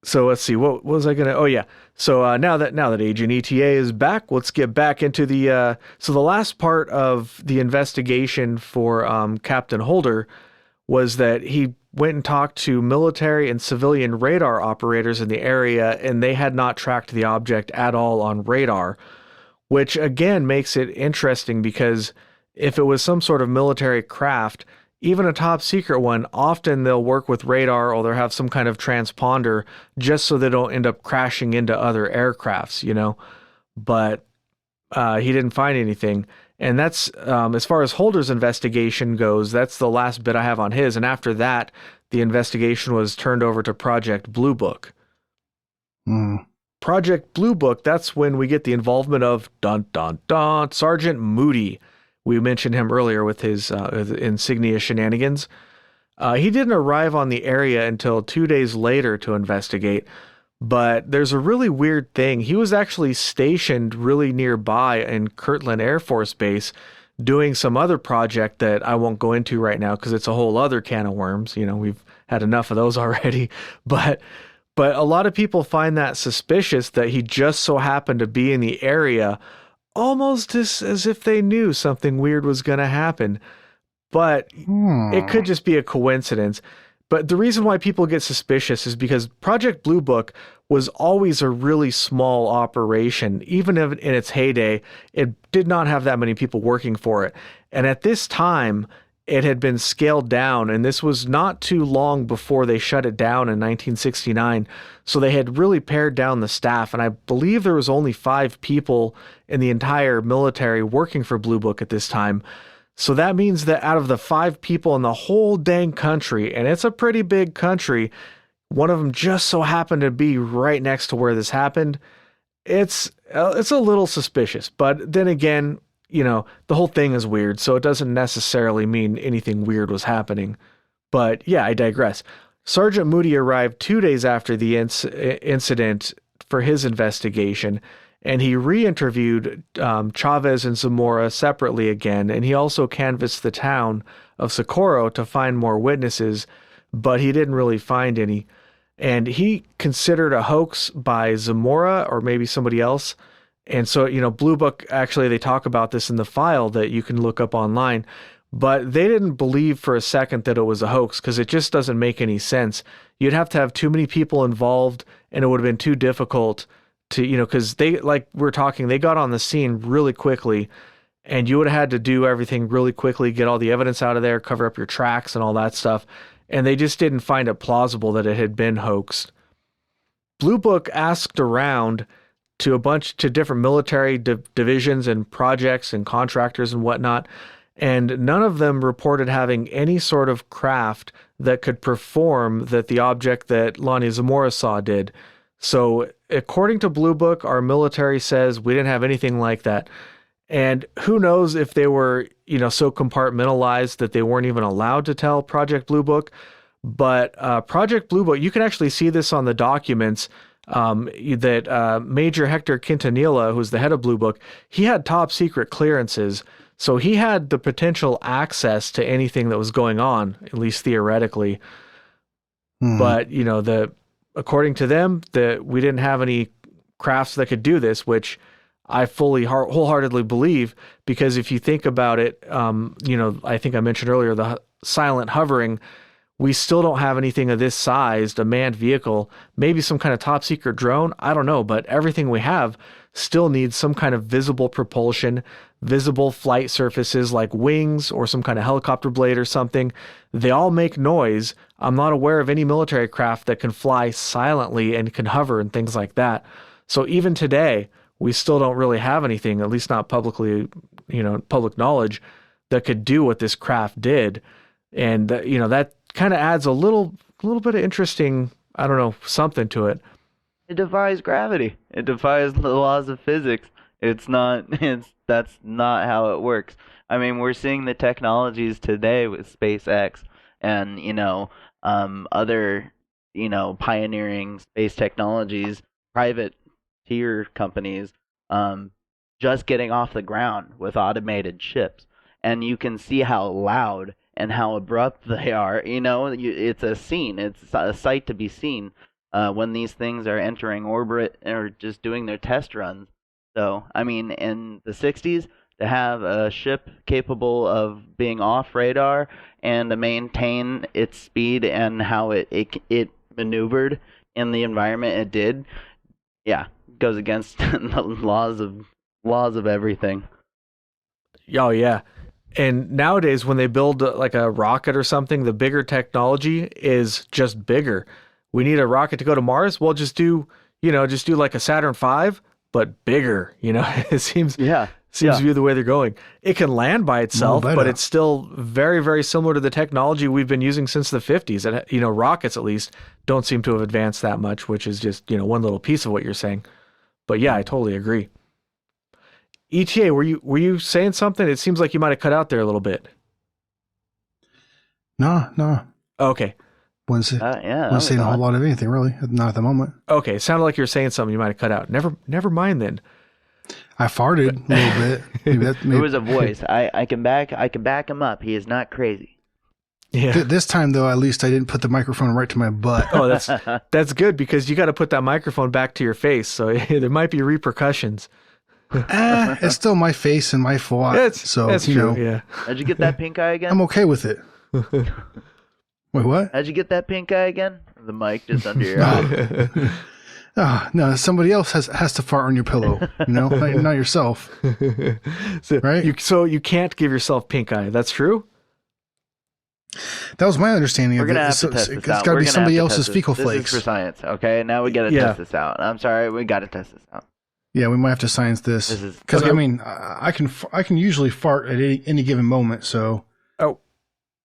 So let's see. What was I gonna? Oh yeah. So now that Agent ETA is back, let's get back into the. So the last part of the investigation for Captain Holder was that he went and talked to military and civilian radar operators in the area, and they had not tracked the object at all on radar. Which again makes it interesting, because if it was some sort of military craft, even a top secret one, often they'll work with radar or they'll have some kind of transponder just so they don't end up crashing into other aircrafts, But he didn't find anything. And that's, as far as Holder's investigation goes, that's the last bit I have on his. And after that, the investigation was turned over to Project Blue Book. Project Blue Book, that's when we get the involvement of Sergeant Moody. We mentioned him earlier with his insignia shenanigans. He didn't arrive on the area until 2 days later to investigate, but there's a really weird thing. He was actually stationed really nearby in Kirtland Air Force Base doing some other project that I won't go into right now because it's a whole other can of worms. We've had enough of those already, But a lot of people find that suspicious that he just so happened to be in the area, almost as if they knew something weird was going to happen. But it could just be a coincidence. But the reason why people get suspicious is because Project Blue Book was always a really small operation. Even if in its heyday, it did not have that many people working for it. And at this time, it had been scaled down, and this was not too long before they shut it down in 1969. So they had really pared down the staff, and I believe there was only 5 people in the entire military working for Blue Book at this time. So that means that out of the 5 people in the whole dang country, and it's a pretty big country, one of them just so happened to be right next to where this happened. It's a little suspicious, but then again, the whole thing is weird, so it doesn't necessarily mean anything weird was happening. But yeah, I digress. Sergeant Moody arrived 2 days after the incident for his investigation, and he re-interviewed Chavez and Zamora separately again, and he also canvassed the town of Socorro to find more witnesses, but he didn't really find any. And he considered a hoax by Zamora or maybe somebody else. And so, Blue Book, actually, they talk about this in the file that you can look up online, but they didn't believe for a second that it was a hoax because it just doesn't make any sense. You'd have to have too many people involved, and it would have been too difficult to, because they, like we're talking, they got on the scene really quickly, and you would have had to do everything really quickly, get all the evidence out of there, cover up your tracks and all that stuff. And they just didn't find it plausible that it had been hoaxed. Blue Book asked around to different military divisions and projects and contractors and whatnot, and none of them reported having any sort of craft that could perform that the object that Lonnie Zamora saw did. So according to Blue Book, our military says we didn't have anything like that. And who knows if they were, so compartmentalized that they weren't even allowed to tell Project Blue Book. But Project Blue Book, you can actually see this on the documents that Major Hector Quintanilla, who's the head of Blue Book, he had top secret clearances. So he had the potential access to anything that was going on, at least theoretically. But, according to them, that we didn't have any crafts that could do this, which I fully wholeheartedly believe, because if you think about it, I think I mentioned earlier the silent hovering. We still don't have anything of this size, a manned vehicle, maybe some kind of top secret drone. I don't know, but everything we have still needs some kind of visible propulsion, visible flight surfaces like wings or some kind of helicopter blade or something. They all make noise. I'm not aware of any military craft that can fly silently and can hover and things like that. So even today, we still don't really have anything, at least not publicly, public knowledge, that could do what this craft did. And, that kind of adds a little bit of interesting, I don't know, something to it. It defies gravity. It defies the laws of physics. That's not how it works. I mean, we're seeing the technologies today with SpaceX and, other, pioneering space technologies, private tier companies, just getting off the ground with automated ships. And you can see how loud and how abrupt they are. It's a scene. It's a sight to be seen when these things are entering orbit or just doing their test runs. So, I mean, in the 60s, to have a ship capable of being off radar and to maintain its speed and how it maneuvered in the environment it did, yeah, goes against the laws of everything. Oh, yeah. And nowadays, when they build like a rocket or something, the bigger technology is just bigger. We need a rocket to go to Mars. Well, just do like a Saturn V, but bigger. It seems to be the way they're going. It can land by itself, but it's still very, very similar to the technology we've been using since the 50s. And, rockets, at least, don't seem to have advanced that much, which is just, one little piece of what you're saying. But yeah, I totally agree. ETA, were you saying something? It seems like you might have cut out there a little bit. No. Okay. Wasn't saying a whole lot of anything, really. Not at the moment. Okay, it sounded like you were saying something you might have cut out. Never mind then. I farted a little bit. It was a voice. I can back him up. He is not crazy. Yeah. This time, though, at least I didn't put the microphone right to my butt. Oh, that's good, because you got to put that microphone back to your face, so there might be repercussions. It's still my face and my fault. That's true. Yeah. How'd you get that pink eye again? I'm okay with it. Wait, what? How'd you get that pink eye again? The mic just under your eye. No, somebody else has to fart on your pillow, not yourself. Right? So you can't give yourself pink eye. That's true? That was my understanding of it. We're going to have to test this out. It's got to be somebody else's fecal flakes. This is for science, okay? Now we got to test this out. I'm sorry, we got to test this out. Yeah, we might have to science this. Because, I can usually fart at any given moment, so... Oh.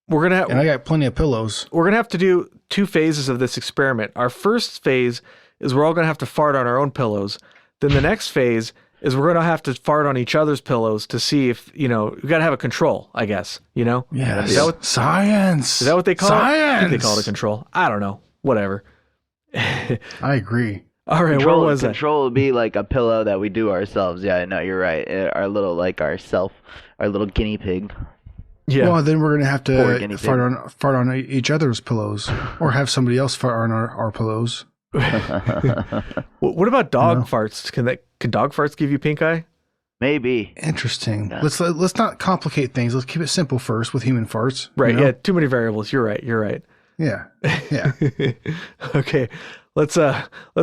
And I got plenty of pillows. We're going to have to do 2 phases of this experiment. Our first phase is we're all going to have to fart on our own pillows. Then the next phase is we're gonna have to fart on each other's pillows to see if we gotta have a control, I guess. Yes. Is that what they call it? I think they call it a Science. control. I don't know. Whatever. I agree. All right, where was I? Control would be like a pillow that we do ourselves. Yeah, no, you're right. Our little our little guinea pig. Yeah. Well, then we're gonna have Poor guinea to pig. fart on each other's pillows, or have somebody else fart on our pillows. What about dog farts? Can dog farts give you pink eye? Maybe. Interesting. Yeah. Let's not complicate things. Let's keep it simple first with human farts. Right. Yeah. Too many variables. You're right. Yeah. Yeah. Okay. Let's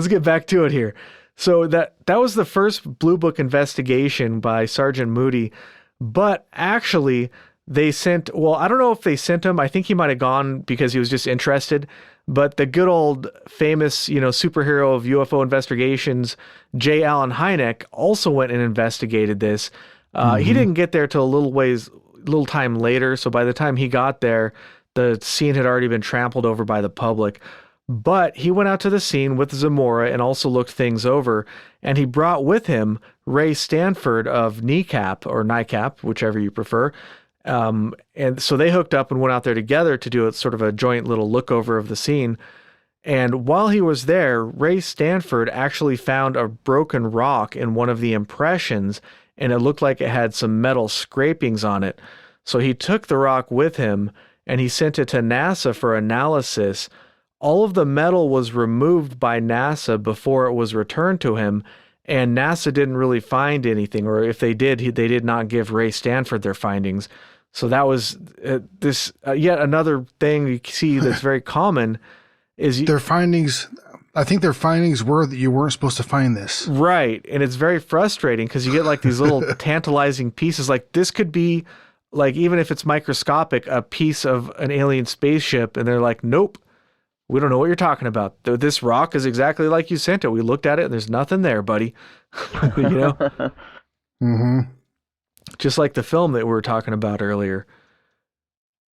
get back to it here. So that was the first Blue Book investigation by Sergeant Moody, but actually they sent, well, I don't know if they sent him. I think he might have gone because he was just interested, but the good old famous, superhero of UFO investigations, J. Allen Hynek, also went and investigated this. He didn't get there till a little time later. So by the time he got there, the scene had already been trampled over by the public. But he went out to the scene with Zamora and also looked things over, and he brought with him Ray Stanford of NICAP, or NICAP, whichever you prefer. And so they hooked up and went out there together to do a sort of a joint little look over of the scene. And while he was there, Ray Stanford actually found a broken rock in one of the impressions, and it looked like it had some metal scrapings on it. So he took the rock with him and he sent it to NASA for analysis. All of the metal was removed by NASA before it was returned to him, and NASA didn't really find anything, or if they did, they did not give Ray Stanford their findings. So that was yet another thing you see that's very common is Their findings. I think their findings were that you weren't supposed to find this. right, and it's very frustrating because you get like these little tantalizing pieces. Like this could be, like even if it's microscopic, a piece of an alien spaceship, and they're like, nope. We don't know what you're talking about. This rock is exactly like you sent it. We looked at it and there's nothing there, buddy. Mm-hmm. Just like the film that we were talking about earlier.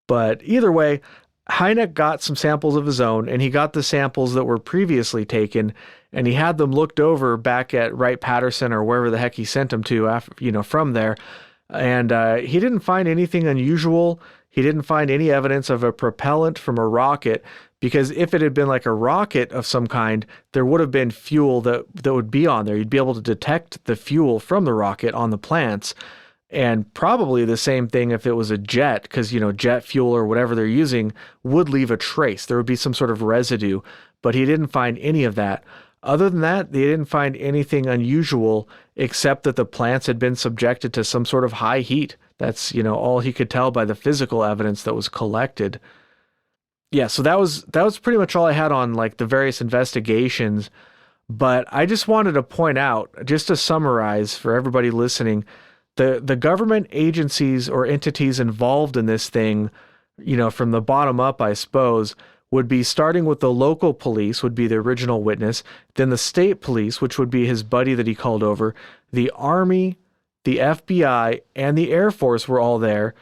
But either way, Hynek got some samples of his own, and he got the samples that were previously taken, and he had them looked over back at Wright-Patterson or wherever the heck he sent them to, after, from there. And he didn't find anything unusual. He didn't find any evidence of a propellant from a rocket, because if it had been like a rocket of some kind, there would have been fuel that would be on there. You'd be able to detect the fuel from the rocket on the plants. And probably the same thing if it was a jet, because, jet fuel or whatever they're using would leave a trace. There would be some sort of residue, but he didn't find any of that. Other than that, they didn't find anything unusual except that the plants had been subjected to some sort of high heat. That's, all he could tell by the physical evidence that was collected. Yeah, so that was pretty much all I had on like the various investigations. But I just wanted to point out, just to summarize for everybody listening, the government agencies or entities involved in this thing, from the bottom up, I suppose, would be starting with the local police, would be the original witness, then the state police, which would be his buddy that he called over, the Army, the FBI, and the Air Force were all there,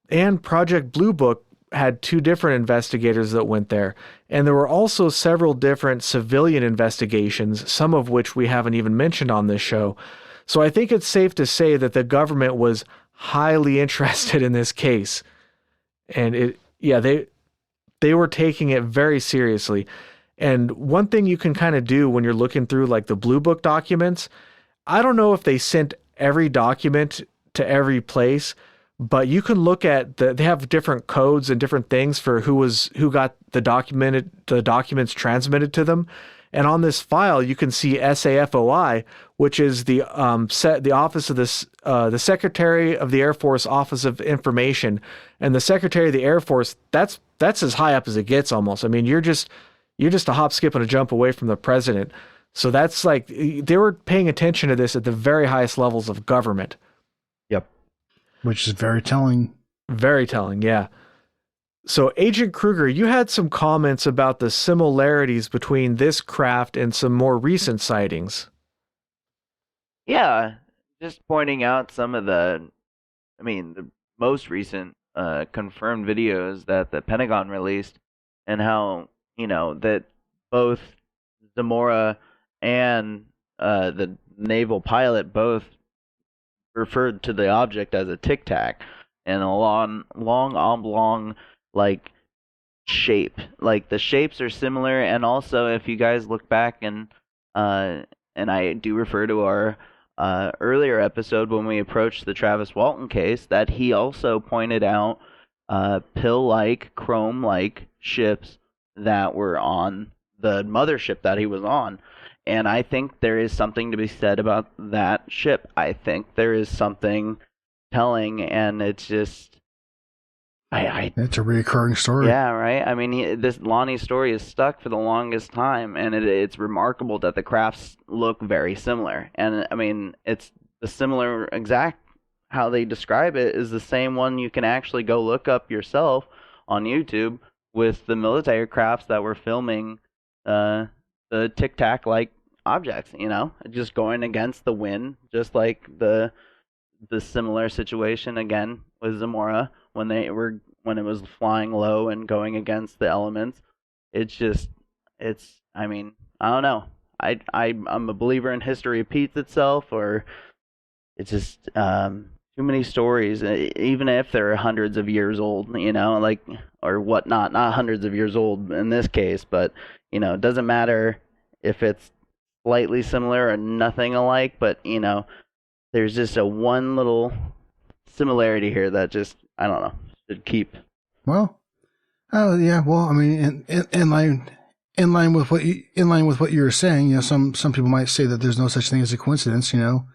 and Project Blue Book had 2 different investigators that went there. And there were also several different civilian investigations, some of which we haven't even mentioned on this show. So I think it's safe to say that the government was highly interested in this case. And they were taking it very seriously. And one thing you can kind of do when you're looking through like the Blue Book documents, I don't know if they sent every document to every place, but you can look at they have different codes and different things for who got the documents transmitted to them. And on this file, you can see SAFOI, which is the office of the Secretary of the Air Force Office of Information, and the Secretary of the Air Force. That's as high up as it gets almost. I mean, you're just a hop, skip, and a jump away from the president. So that's like they were paying attention to this at the very highest levels of government. Yep. Which is very telling. Very telling, yeah. So, Agent Kruger, you had some comments about the similarities between this craft and some more recent sightings. Yeah, just pointing out some of the most recent confirmed videos that the Pentagon released, and how, that both Zamora and the naval pilot both referred to the object as a tic tac and a long oblong like shape. Like the shapes are similar, and also if you guys look back and I do refer to our earlier episode when we approached the Travis Walton case, that he also pointed out pill-like, chrome-like ships that were on the mothership that he was on. And I think there is something to be said about that ship. I think there is something telling, and it's just It's a recurring story. yeah, right. I mean, this Lonnie story is stuck for the longest time, and it's remarkable that the crafts look very similar. And I mean, it's the similar exact how they describe it is the same one you can actually go look up yourself on YouTube with the military crafts that were filming the tic tac like objects. You know, just going against the wind, just like the similar situation again with Zamora when it was flying low and going against the elements. I mean, I don't know. I'm a believer in history repeats itself, or it's just too many stories, even if they're hundreds of years old, you know, like or whatnot. Not hundreds of years old in this case, but you know, it doesn't matter if it's slightly similar or nothing alike. But you know, there's just a one little similarity here that just I don't know should keep. Well, oh yeah. Well, I mean, in line with what you were saying, you know, some people might say that there's no such thing as a coincidence, you know.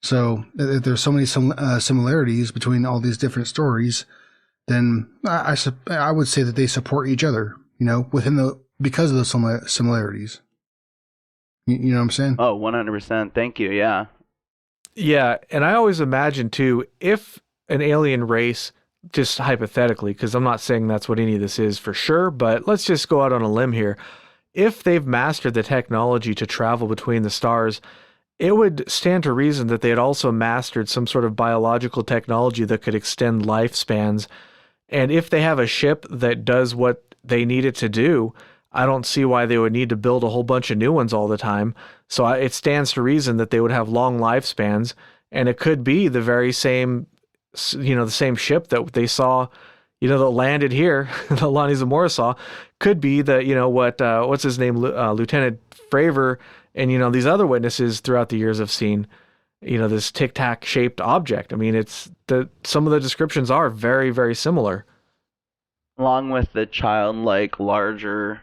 So if there's so many similarities between all these different stories, then I would say that they support each other, you know, because of those similarities. You know what I'm saying? Oh, 100%. Thank you. Yeah. Yeah, and I always imagine too, if an alien race, just hypothetically, because I'm not saying that's what any of this is for sure, but let's just go out on a limb here. If they've mastered the technology to travel between the stars, it would stand to reason that they had also mastered some sort of biological technology that could extend lifespans. And if they have a ship that does what they need it to do, I don't see why they would need to build a whole bunch of new ones all the time. So it stands to reason that they would have long lifespans, and it could be the very same, you know, the same ship that they saw, you know, that landed here, that Lonnie Zamora saw, could be the, you know, what's his name, Lieutenant Fravor, and, you know, these other witnesses throughout the years have seen, you know, this tic-tac shaped object. I mean, some of the descriptions are very, very similar. Along with the childlike, larger,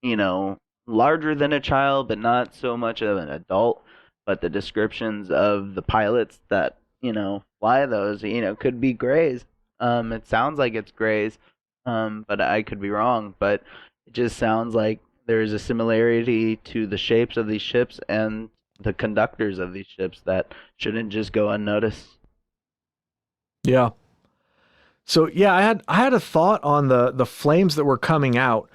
you know, larger than a child, but not so much of an adult. But the descriptions of the pilots that, you know, fly those, you know, could be grays. It sounds like it's grays, but I could be wrong. But it just sounds like there's a similarity to the shapes of these ships and the conductors of these ships that shouldn't just go unnoticed. Yeah. So yeah, I had a thought on the flames that were coming out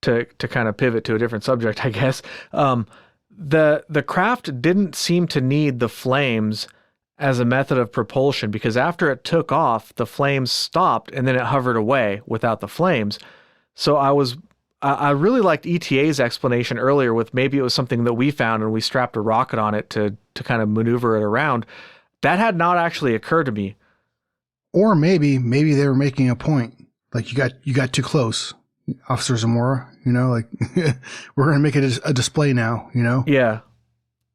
to kind of pivot to a different subject, I guess. The craft didn't seem to need the flames as a method of propulsion, because after it took off, the flames stopped and then it hovered away without the flames. So I really liked ETA's explanation earlier with maybe it was something that we found and we strapped a rocket on it to kind of maneuver it around. That had not actually occurred to me. Or maybe they were making a point. Like you got too close, Officer Zamora, you know, like we're going to make it a display now, you know? Yeah.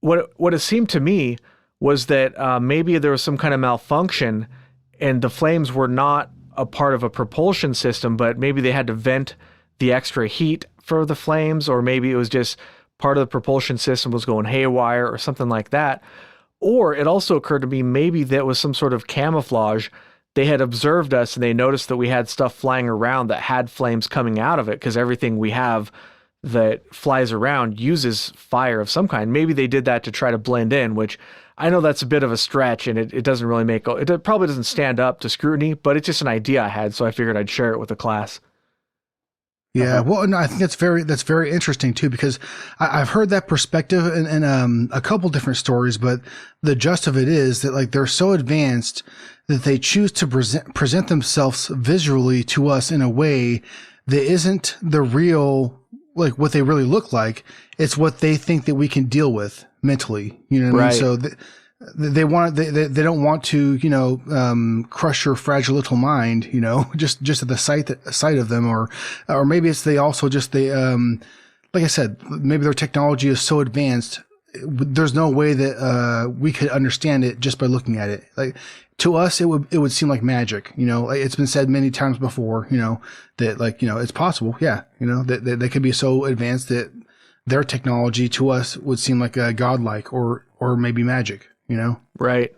What it seemed to me was that maybe there was some kind of malfunction and the flames were not a part of a propulsion system, but maybe they had to vent the extra heat for the flames, or maybe it was just part of the propulsion system was going haywire or something like that. Or it also occurred to me maybe that was some sort of camouflage. They had observed us and they noticed that we had stuff flying around that had flames coming out of it, because everything we have that flies around uses fire of some kind. Maybe they did that to try to blend in, which I know that's a bit of a stretch and it doesn't really it probably doesn't stand up to scrutiny, but it's just an idea I had, so I figured I'd share it with the class. Yeah, well, no, I think that's very interesting too, because I've heard that perspective in a couple different stories, but the gist of it is that like they're so advanced that they choose to present themselves visually to us in a way that isn't the real like what they really look like. It's what they think that we can deal with mentally. You know what I mean? Right. So they don't want to, crush your fragile little mind, just at the sight of them, or maybe it's they also just like I said, maybe their technology is so advanced. There's no way that we could understand it just by looking at it. Like to us, it would seem like magic. Like it's been said many times before. That it's possible. Yeah. That they could be so advanced that their technology to us would seem like a godlike or maybe magic. Right.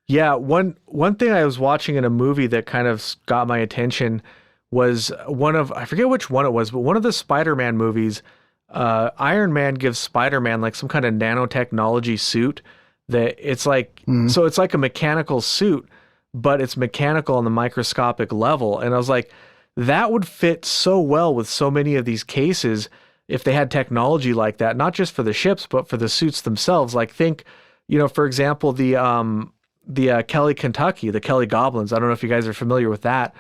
Yeah. One thing I was watching in a movie that kind of got my attention was I forget which one it was, but one of the Spider-Man movies. Iron Man gives Spider-Man like some kind of nanotechnology suit that it's like, so it's like a mechanical suit, but it's mechanical on the microscopic level. And I was like, that would fit so well with so many of these cases if they had technology like that, not just for the ships, but for the suits themselves. Like think, for example, the Kelly, Kentucky, the Kelly Goblins. I don't know if you guys are familiar with that,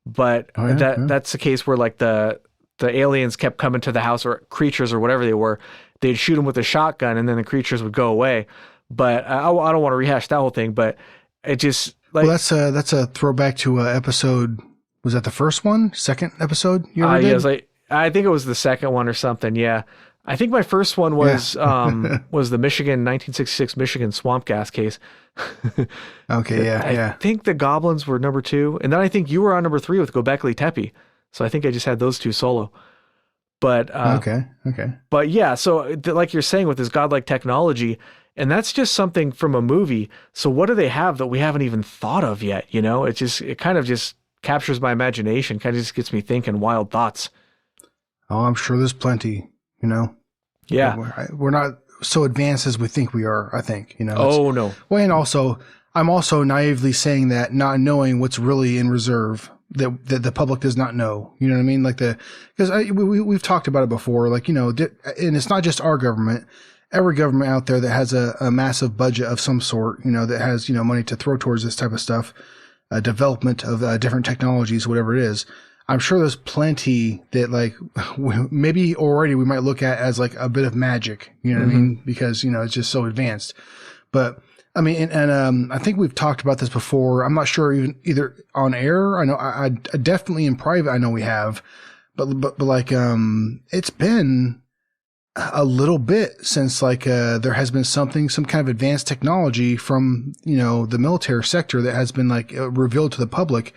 but that's the case where like the aliens kept coming to the house, or creatures or whatever they were. They'd shoot them with a shotgun and then the creatures would go away. But I don't want to rehash that whole thing, but it just like, well, that's a throwback to episode. Was that the first one? Second episode you ever did? Yeah, I think it was the second one or something. Yeah. I think my first one was, was the 1966 Michigan swamp gas case. Okay. Yeah. I think the Goblins were number 2. And then I think you were on number 3 with Gobekli Tepe. So I think I just had those 2 solo. But okay. But yeah, so like you're saying with this godlike technology, and that's just something from a movie. So what do they have that we haven't even thought of yet? It kind of just captures my imagination, kind of just gets me thinking wild thoughts. Oh, I'm sure there's plenty, Yeah. We're not so advanced as we think we are, I think, Oh, no. Well, and also, I'm also naively saying that, not knowing what's really in reserve that the public does not know. You know what I mean? Like because we've talked about it before, like, and it's not just our government, every government out there that has a massive budget of some sort, that has, money to throw towards this type of stuff, development of different technologies, whatever it is. I'm sure there's plenty that like maybe already we might look at as like a bit of magic, you know what I mean? Because, it's just so advanced. But I mean, and I think we've talked about this before. I'm not sure either on air. I know I definitely in private, I know we have, but like, it's been a little bit since like, there has been some kind of advanced technology from, the military sector that has been like revealed to the public.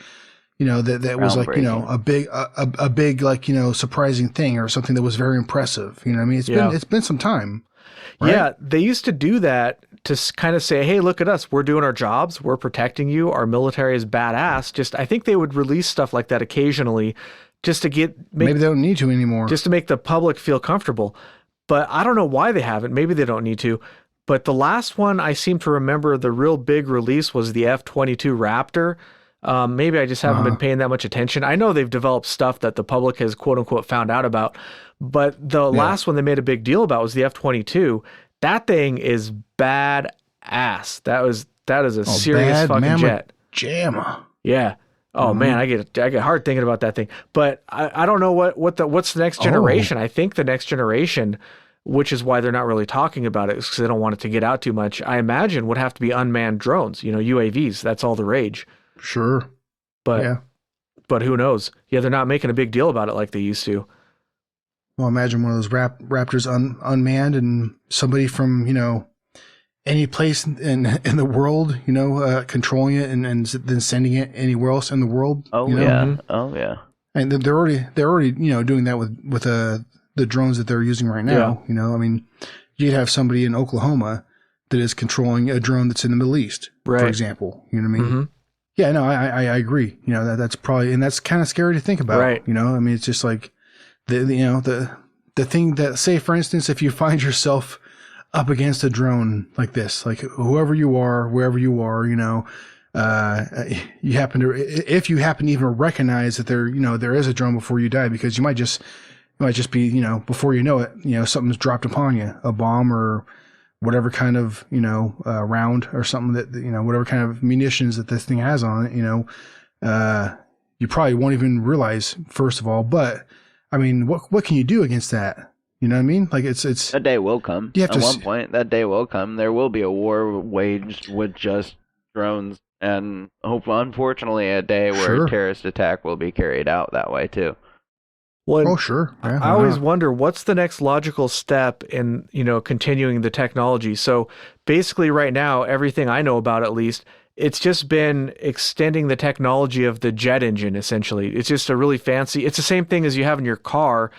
That was like, a big, like, surprising thing or something that was very impressive. You know what I mean? It's been some time. Right? Yeah. They used to do that to kind of say, hey, look at us. We're doing our jobs. We're protecting you. Our military is badass. I think they would release stuff like that occasionally just to maybe they don't need to anymore. Just to make the public feel comfortable. But I don't know why they haven't. Maybe they don't need to. But the last one I seem to remember, the real big release was the F-22 Raptor. Maybe I just haven't been paying that much attention. I know they've developed stuff that the public has quote unquote found out about, but the last one they made a big deal about was the F-22. That thing is badass. That is a serious fucking jet. Jamma. Yeah. Oh man, I get hard thinking about that thing. But I don't know what's the next generation. I think the next generation, which is why they're not really talking about it, because they don't want it to get out too much. I imagine would have to be unmanned drones. UAVs. That's all the rage. Sure. But who knows? Yeah, they're not making a big deal about it like they used to. Well, imagine one of those Raptors unmanned and somebody from, any place in the world, controlling it and then sending it anywhere else in the world. Oh, yeah. Oh, yeah. And they're already, doing that with the drones that they're using right now. Yeah. I mean, you'd have somebody in Oklahoma that is controlling a drone that's in the Middle East, for example. You know what I mean? Mm-hmm. Yeah, no, I agree. That's probably, and that's kind of scary to think about. Right. I mean, it's just like the thing that, say, for instance, if you find yourself up against a drone like this, like whoever you are, wherever you are, if you happen to even recognize that there is a drone before you die, because you might just be, before you know it, something's dropped upon you, a bomb or whatever kind of, round or something that, whatever kind of munitions that this thing has on it, you probably won't even realize, first of all. But I mean, what can you do against that? You know what I mean? Like it's That day will come. you have At to one point, that day will come. There will be a war waged with just drones, and unfortunately, a day where Sure. a terrorist attack will be carried out that way too. Well, Oh, sure. Yeah, I why always not? wonder what's the next logical step in, continuing the technology. So basically right now, everything I know about at least, it's just been extending the technology of the jet engine essentially. It's just a really fancy, it's the same thing as you have in your car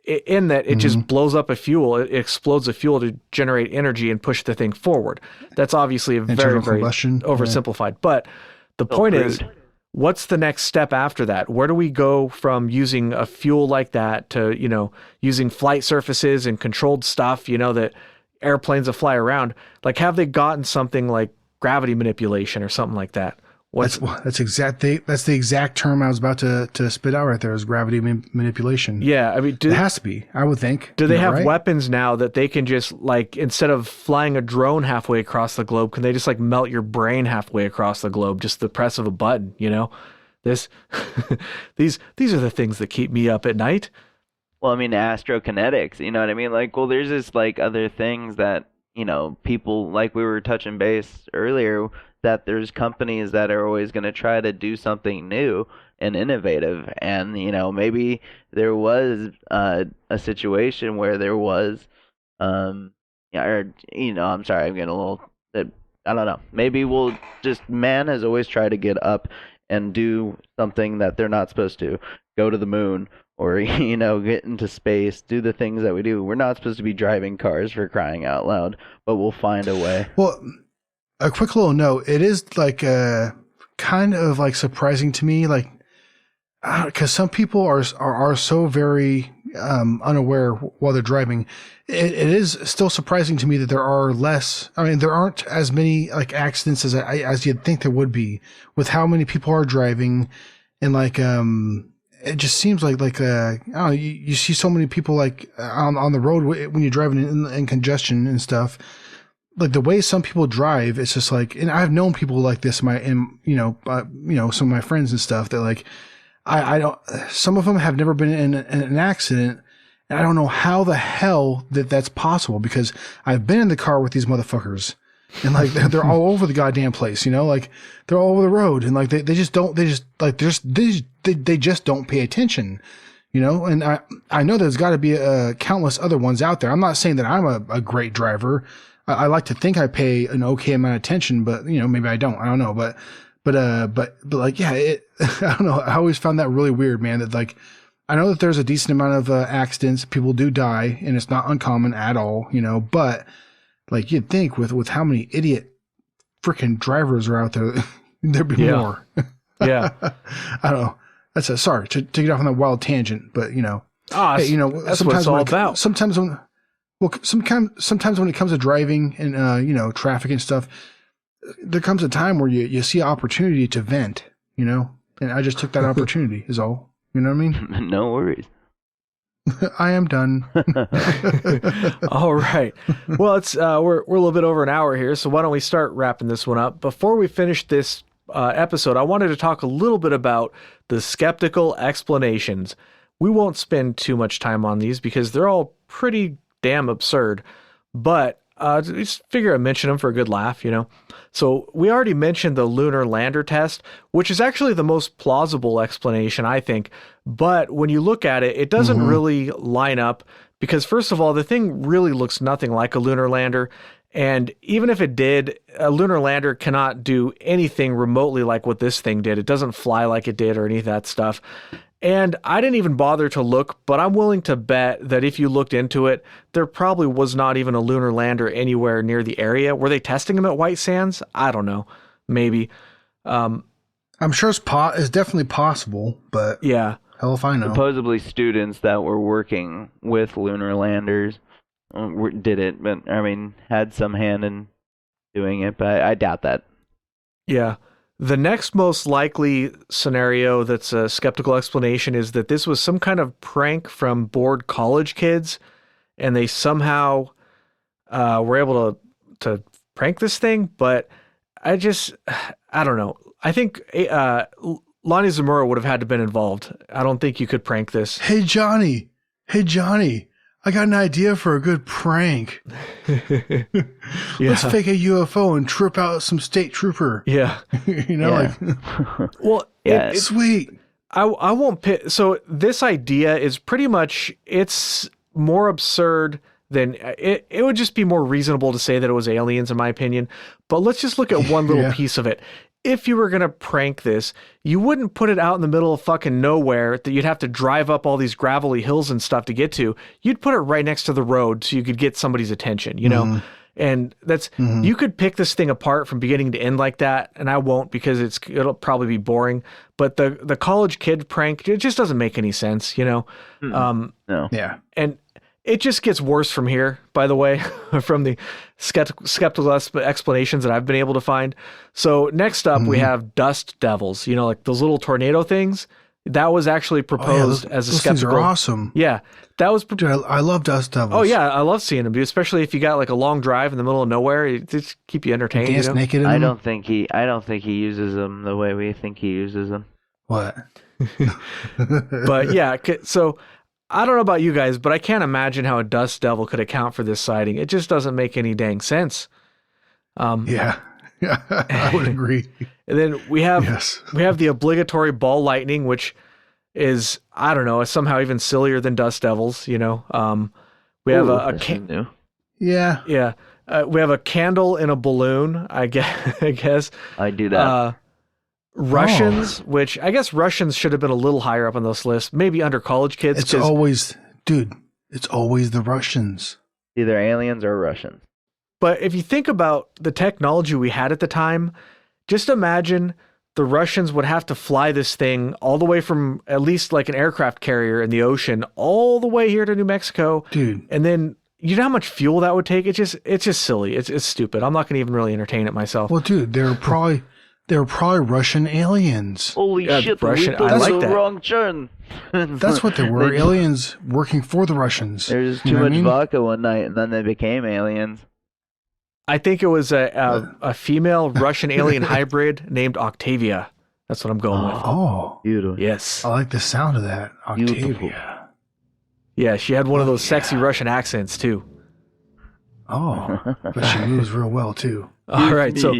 in that it just blows up a fuel, it explodes a fuel to generate energy and push the thing forward. That's obviously a very, Internal very combustion. oversimplified. But the Still point is, crude. what's the next step after that? Where do we go from using a fuel like that to, using flight surfaces and controlled stuff, that airplanes that fly around? Like, have they gotten something like gravity manipulation or something like that? That's the exact term I was about to spit out right there is gravity manipulation. Yeah, I mean, It has to be, I would think. do they have right? weapons now that they can just like, instead of flying a drone halfway across the globe, can they just like melt your brain halfway across the globe, just the press of a button, This these are the things that keep me up at night. Well, I mean, astrokinetics, you know what I mean? Like, well, there's just like other things that, people, like we were touching base earlier, that there's companies that are always going to try to do something new and innovative. And, maybe there was a situation where there was, yeah, or, I'm sorry, I'm getting a little, I don't know. Maybe man has always tried to get up and do something that they're not supposed to, go to the moon or get into space, do the things that we do. We're not supposed to be driving cars, for crying out loud, but we'll find a way. Well, a quick little note. It is like kind of like surprising to me, like because some people are so very unaware while they're driving. It is still surprising to me that there are less. I mean, there aren't as many like accidents as you'd think there would be with how many people are driving, and like it just seems like I don't know, you see so many people like on the road when you're driving in congestion and stuff. Like the way some people drive, it's just like, and I've known people like this some of my friends and stuff that like, I don't, some of them have never been in an accident, and I don't know how the hell that's possible, because I've been in the car with these motherfuckers and like, they're all over the goddamn place, like they're all over the road, and like, they just don't pay attention, and I know there's gotta be countless other ones out there. I'm not saying that I'm a great driver. I like to think I pay an okay amount of attention, but maybe I don't. I don't know, but like, yeah, I don't know. I always found that really weird, man. That like, I know that there's a decent amount of accidents. People do die, and it's not uncommon at all, But like, you'd think with how many idiot freaking drivers are out there, there'd be more. Yeah, I don't know. That's sorry to get off on that wild tangent, but hey, that's what it's all about. Sometimes when it comes to driving and traffic and stuff, there comes a time where you see opportunity to vent, and I just took that opportunity is all. You know what I mean? No worries. I am done. All right. Well, it's we're a little bit over an hour here, so why don't we start wrapping this one up? Before we finish this episode, I wanted to talk a little bit about the skeptical explanations. We won't spend too much time on these because they're all pretty damn absurd, but just figure I'd mention them for a good laugh, So we already mentioned the lunar lander test, which is actually the most plausible explanation, I think. But when you look at it, it doesn't really line up because, first of all, the thing really looks nothing like a lunar lander. And even if it did, a lunar lander cannot do anything remotely like what this thing did. It doesn't fly like it did or any of that stuff. And I didn't even bother to look, but I'm willing to bet that if you looked into it, there probably was not even a lunar lander anywhere near the area. Were they testing them at White Sands? I don't know. Maybe. I'm sure it's definitely possible, but yeah. Hell if I know. Supposedly students that were working with lunar landers did it, but I mean, had some hand in doing it, but I doubt that. Yeah. The next most likely scenario that's a skeptical explanation is that this was some kind of prank from bored college kids, and they somehow were able to prank this thing. But I don't know. I think Lonnie Zamora would have had to been involved. I don't think you could prank this. Hey, Johnny. I got an idea for a good prank. Let's fake a UFO and trip out some state trooper. Yeah. Well, Yeah. Sweet. I won't pick. So this idea is pretty much, it's more absurd than it would just be more reasonable to say that it was aliens, in my opinion. But let's just look at one little piece of it. If you were going to prank this, you wouldn't put it out in the middle of fucking nowhere that you'd have to drive up all these gravelly hills and stuff to get to. You'd put it right next to the road so you could get somebody's attention, you know? And that's, you could pick this thing apart from beginning to end like that. And I won't, because it'll probably be boring. But the college kid prank, it just doesn't make any sense, you know? No. Yeah. And it just gets worse from here, by the way, from the skeptical explanations that I've been able to find. So next up, we have dust devils, you know, like those little tornado things. That was actually proposed as a those skeptical. things are awesome. Yeah, that was. Dude, I love dust devils. Oh yeah, I love seeing them, especially if you got like a long drive in the middle of nowhere. It just keep you entertained. Dance you know? naked in I them? don't think he uses them the way we think he uses them. What? But yeah, so I don't know about you guys, but I can't imagine how a dust devil could account for this sighting. It just doesn't make any dang sense. Yeah. I would agree. And then we have Yes. the obligatory ball lightning, which is, I don't know, is somehow even sillier than dust devils. You know, we have This is new. Yeah. yeah, we have a candle in a balloon. I guess. I do that. Russians, which I guess Russians should have been a little higher up on this list, maybe under college kids. It's always the Russians. Either aliens or Russians. But if you think about the technology we had at the time, just imagine the Russians would have to fly this thing all the way from at least like an aircraft carrier in the ocean all the way here to New Mexico. Dude. And then you know how much fuel that would take? It's just silly. It's stupid. I'm not going to even really entertain it myself. Well, dude, they were probably Russian aliens. Holy Yeah, shit, Russian- we took I like the that. wrong turn. That's what they were. Aliens working for the Russians. There's You too know what I much mean? vodka one night, and then they became aliens. I think it was a female Russian alien hybrid named Octavia. That's what I'm going with. Oh, Beautiful. Yes. I like the sound of that. Beautiful. Octavia. Yeah, she had one of those sexy Russian accents too. Oh, but she moves real well too. All right, so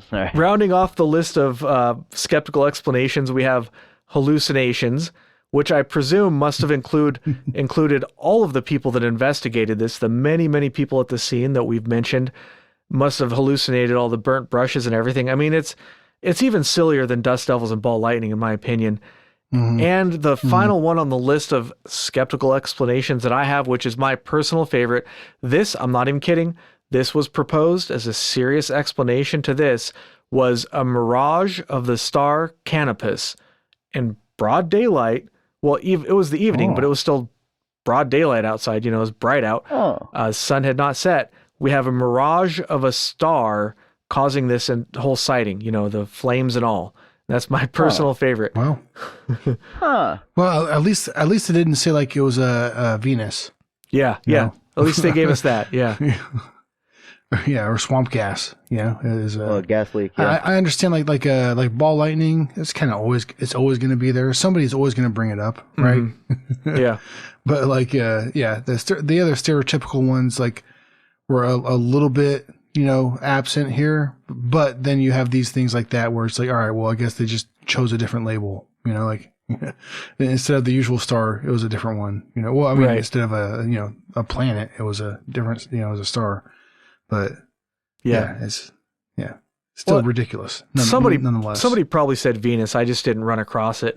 Sorry. rounding off the list of skeptical explanations, we have hallucinations, which I presume must have included all of the people that investigated this. The many, many people at the scene that we've mentioned must have hallucinated all the burnt brushes and everything. I mean, it's even sillier than dust devils and ball lightning, in my opinion. And the final one on the list of skeptical explanations that I have, which is my personal favorite, this, I'm not even kidding, this was proposed as a serious explanation to this, was a mirage of the star Canopus in broad daylight. Well, it was the evening, but it was still broad daylight outside. You know, it was bright out. Sun had not set. We have a mirage of a star causing this whole sighting, you know, the flames and all. That's my personal favorite. Wow. Huh. Well, at least it didn't say like it was a Venus. Yeah. No. At least they gave us that. Yeah. Yeah, or swamp gas. Yeah, it is. Well, gas leak. Yeah. I understand like ball lightning. It's kind of always going to be there. Somebody's always going to bring it up, right? Yeah. But like the other stereotypical ones like were a little bit, you know, absent here. But then you have these things like that where it's like, all right, well, I guess they just chose a different label, you know, like instead of the usual star, it was a different one, you know. Well, I mean, Right. instead of a planet, it was a different, you know, it was a star. But Yeah. it's still Well, ridiculous. Nonetheless, Somebody probably said Venus. I just didn't run across it.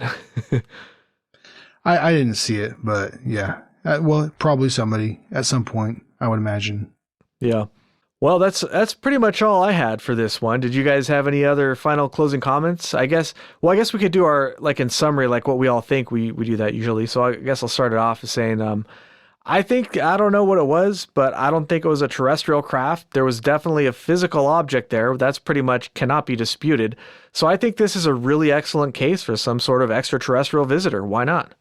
I didn't see it, but yeah, well, probably somebody at some point, I would imagine. Yeah. Well, that's pretty much all I had for this one. Did you guys have any other final closing comments? I guess we could do our, like, in summary, like what we all think. We do that usually. So I guess I'll start it off as saying, I don't know what it was, but I don't think it was a terrestrial craft. There was definitely a physical object there. That's pretty much cannot be disputed. So I think this is a really excellent case for some sort of extraterrestrial visitor. Why not?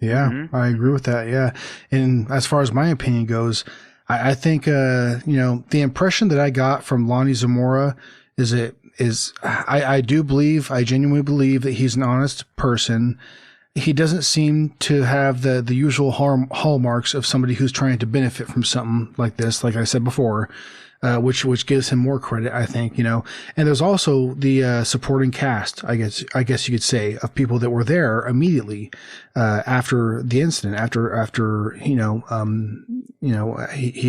Yeah, I agree with that. Yeah. And as far as my opinion goes, I think, the impression that I got from Lonnie Zamora is that I genuinely believe that he's an honest person. He doesn't seem to have the usual hallmarks of somebody who's trying to benefit from something like this, like I said before, which gives him more credit, I think, you know. And there's also the supporting cast, I guess you could say, of people that were there immediately after the incident, after he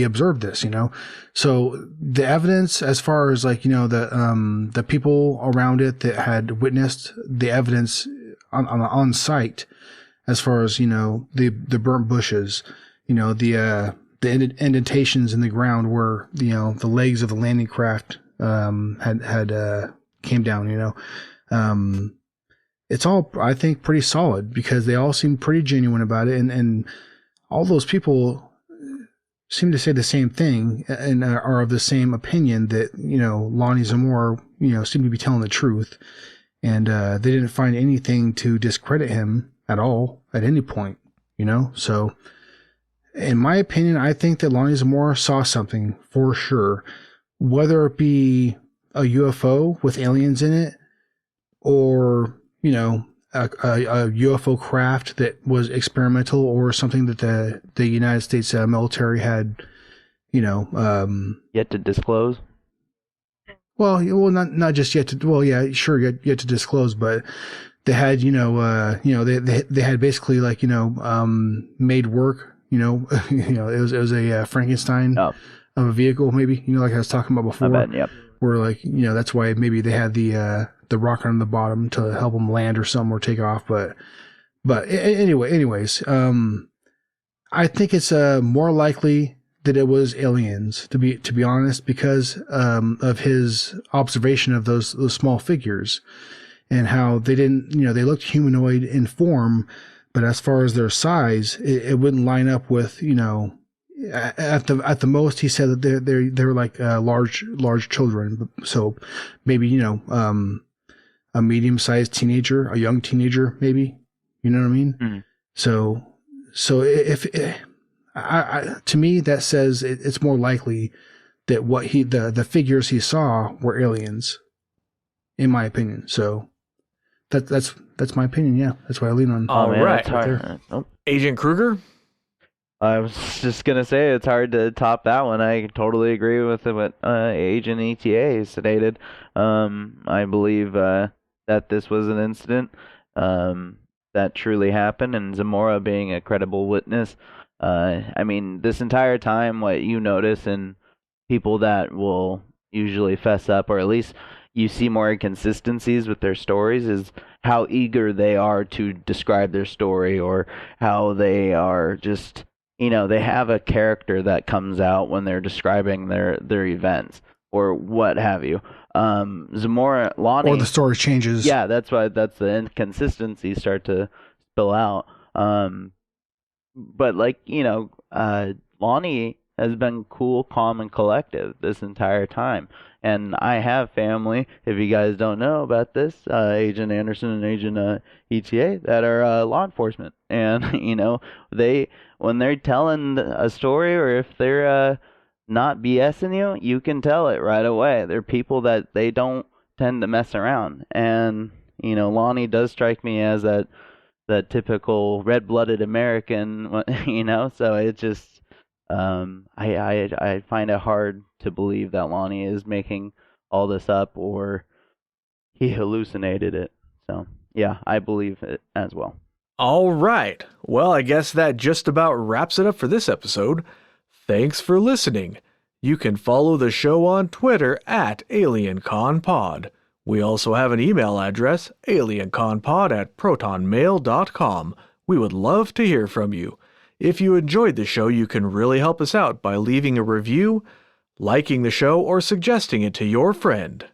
observed this, you know. So the evidence, as far as like, you know, the people around it that had witnessed the evidence on site, as far as, you know, the burnt bushes, you know, the indentations in the ground where, you know, the legs of the landing craft had came down, you know. It's all, I think, pretty solid because they all seem pretty genuine about it, and all those people seem to say the same thing and are of the same opinion that, you know, Lonnie Zamora, you know, seemed to be telling the truth. And they didn't find anything to discredit him at all at any point, you know? So, in my opinion, I think that Lonnie Zamora saw something for sure. Whether it be a UFO with aliens in it or, you know, a UFO craft that was experimental or something that the United States military had, you know... yet to disclose? Well, not just yet to, well, yeah, sure, yet to disclose, but they had, they had basically like, made work, it was a Frankenstein of a vehicle, maybe, like I was talking about before. I bet, yep. Where like, that's why maybe they had the rocket on the bottom to help them land or something or take off. But anyways, I think it's more likely that it was aliens, to be honest, because of his observation of those small figures and how they didn't, they looked humanoid in form, but as far as their size, it wouldn't line up with, at the most he said that they're like large children. So maybe, a medium-sized teenager, a young teenager, maybe, you know what I mean? Mm-hmm. So if to me, that says it's more likely that what the figures he saw were aliens, in my opinion. So that's my opinion. Yeah, that's what I lean on. All right. There. Agent Kruger. I was just gonna say it's hard to top that one. I totally agree with what Agent ETA stated. I believe that this was an incident that truly happened, and Zamora being a credible witness. I mean, this entire time, what you notice in people that will usually fess up, or at least you see more inconsistencies with their stories, is how eager they are to describe their story, or how they are just, they have a character that comes out when they're describing their events, or what have you. Zamora, Lonnie... Or the story changes. Yeah, that's the inconsistencies start to spill out. But like, Lonnie has been cool, calm, and collective this entire time. And I have family, if you guys don't know about this, Agent Anderson and Agent ETA, that are law enforcement. And, when they're telling a story, or if they're not BSing you can tell it right away. They're people that they don't tend to mess around. And, Lonnie does strike me as that typical red-blooded American, so it's just, I find it hard to believe that Lonnie is making all this up, or he hallucinated it. So, yeah, I believe it as well. All right. Well, I guess that just about wraps it up for this episode. Thanks for listening. You can follow the show on Twitter at AlienConPod. We also have an email address, alienconpod@protonmail.com. We would love to hear from you. If you enjoyed the show, you can really help us out by leaving a review, liking the show, or suggesting it to your friend.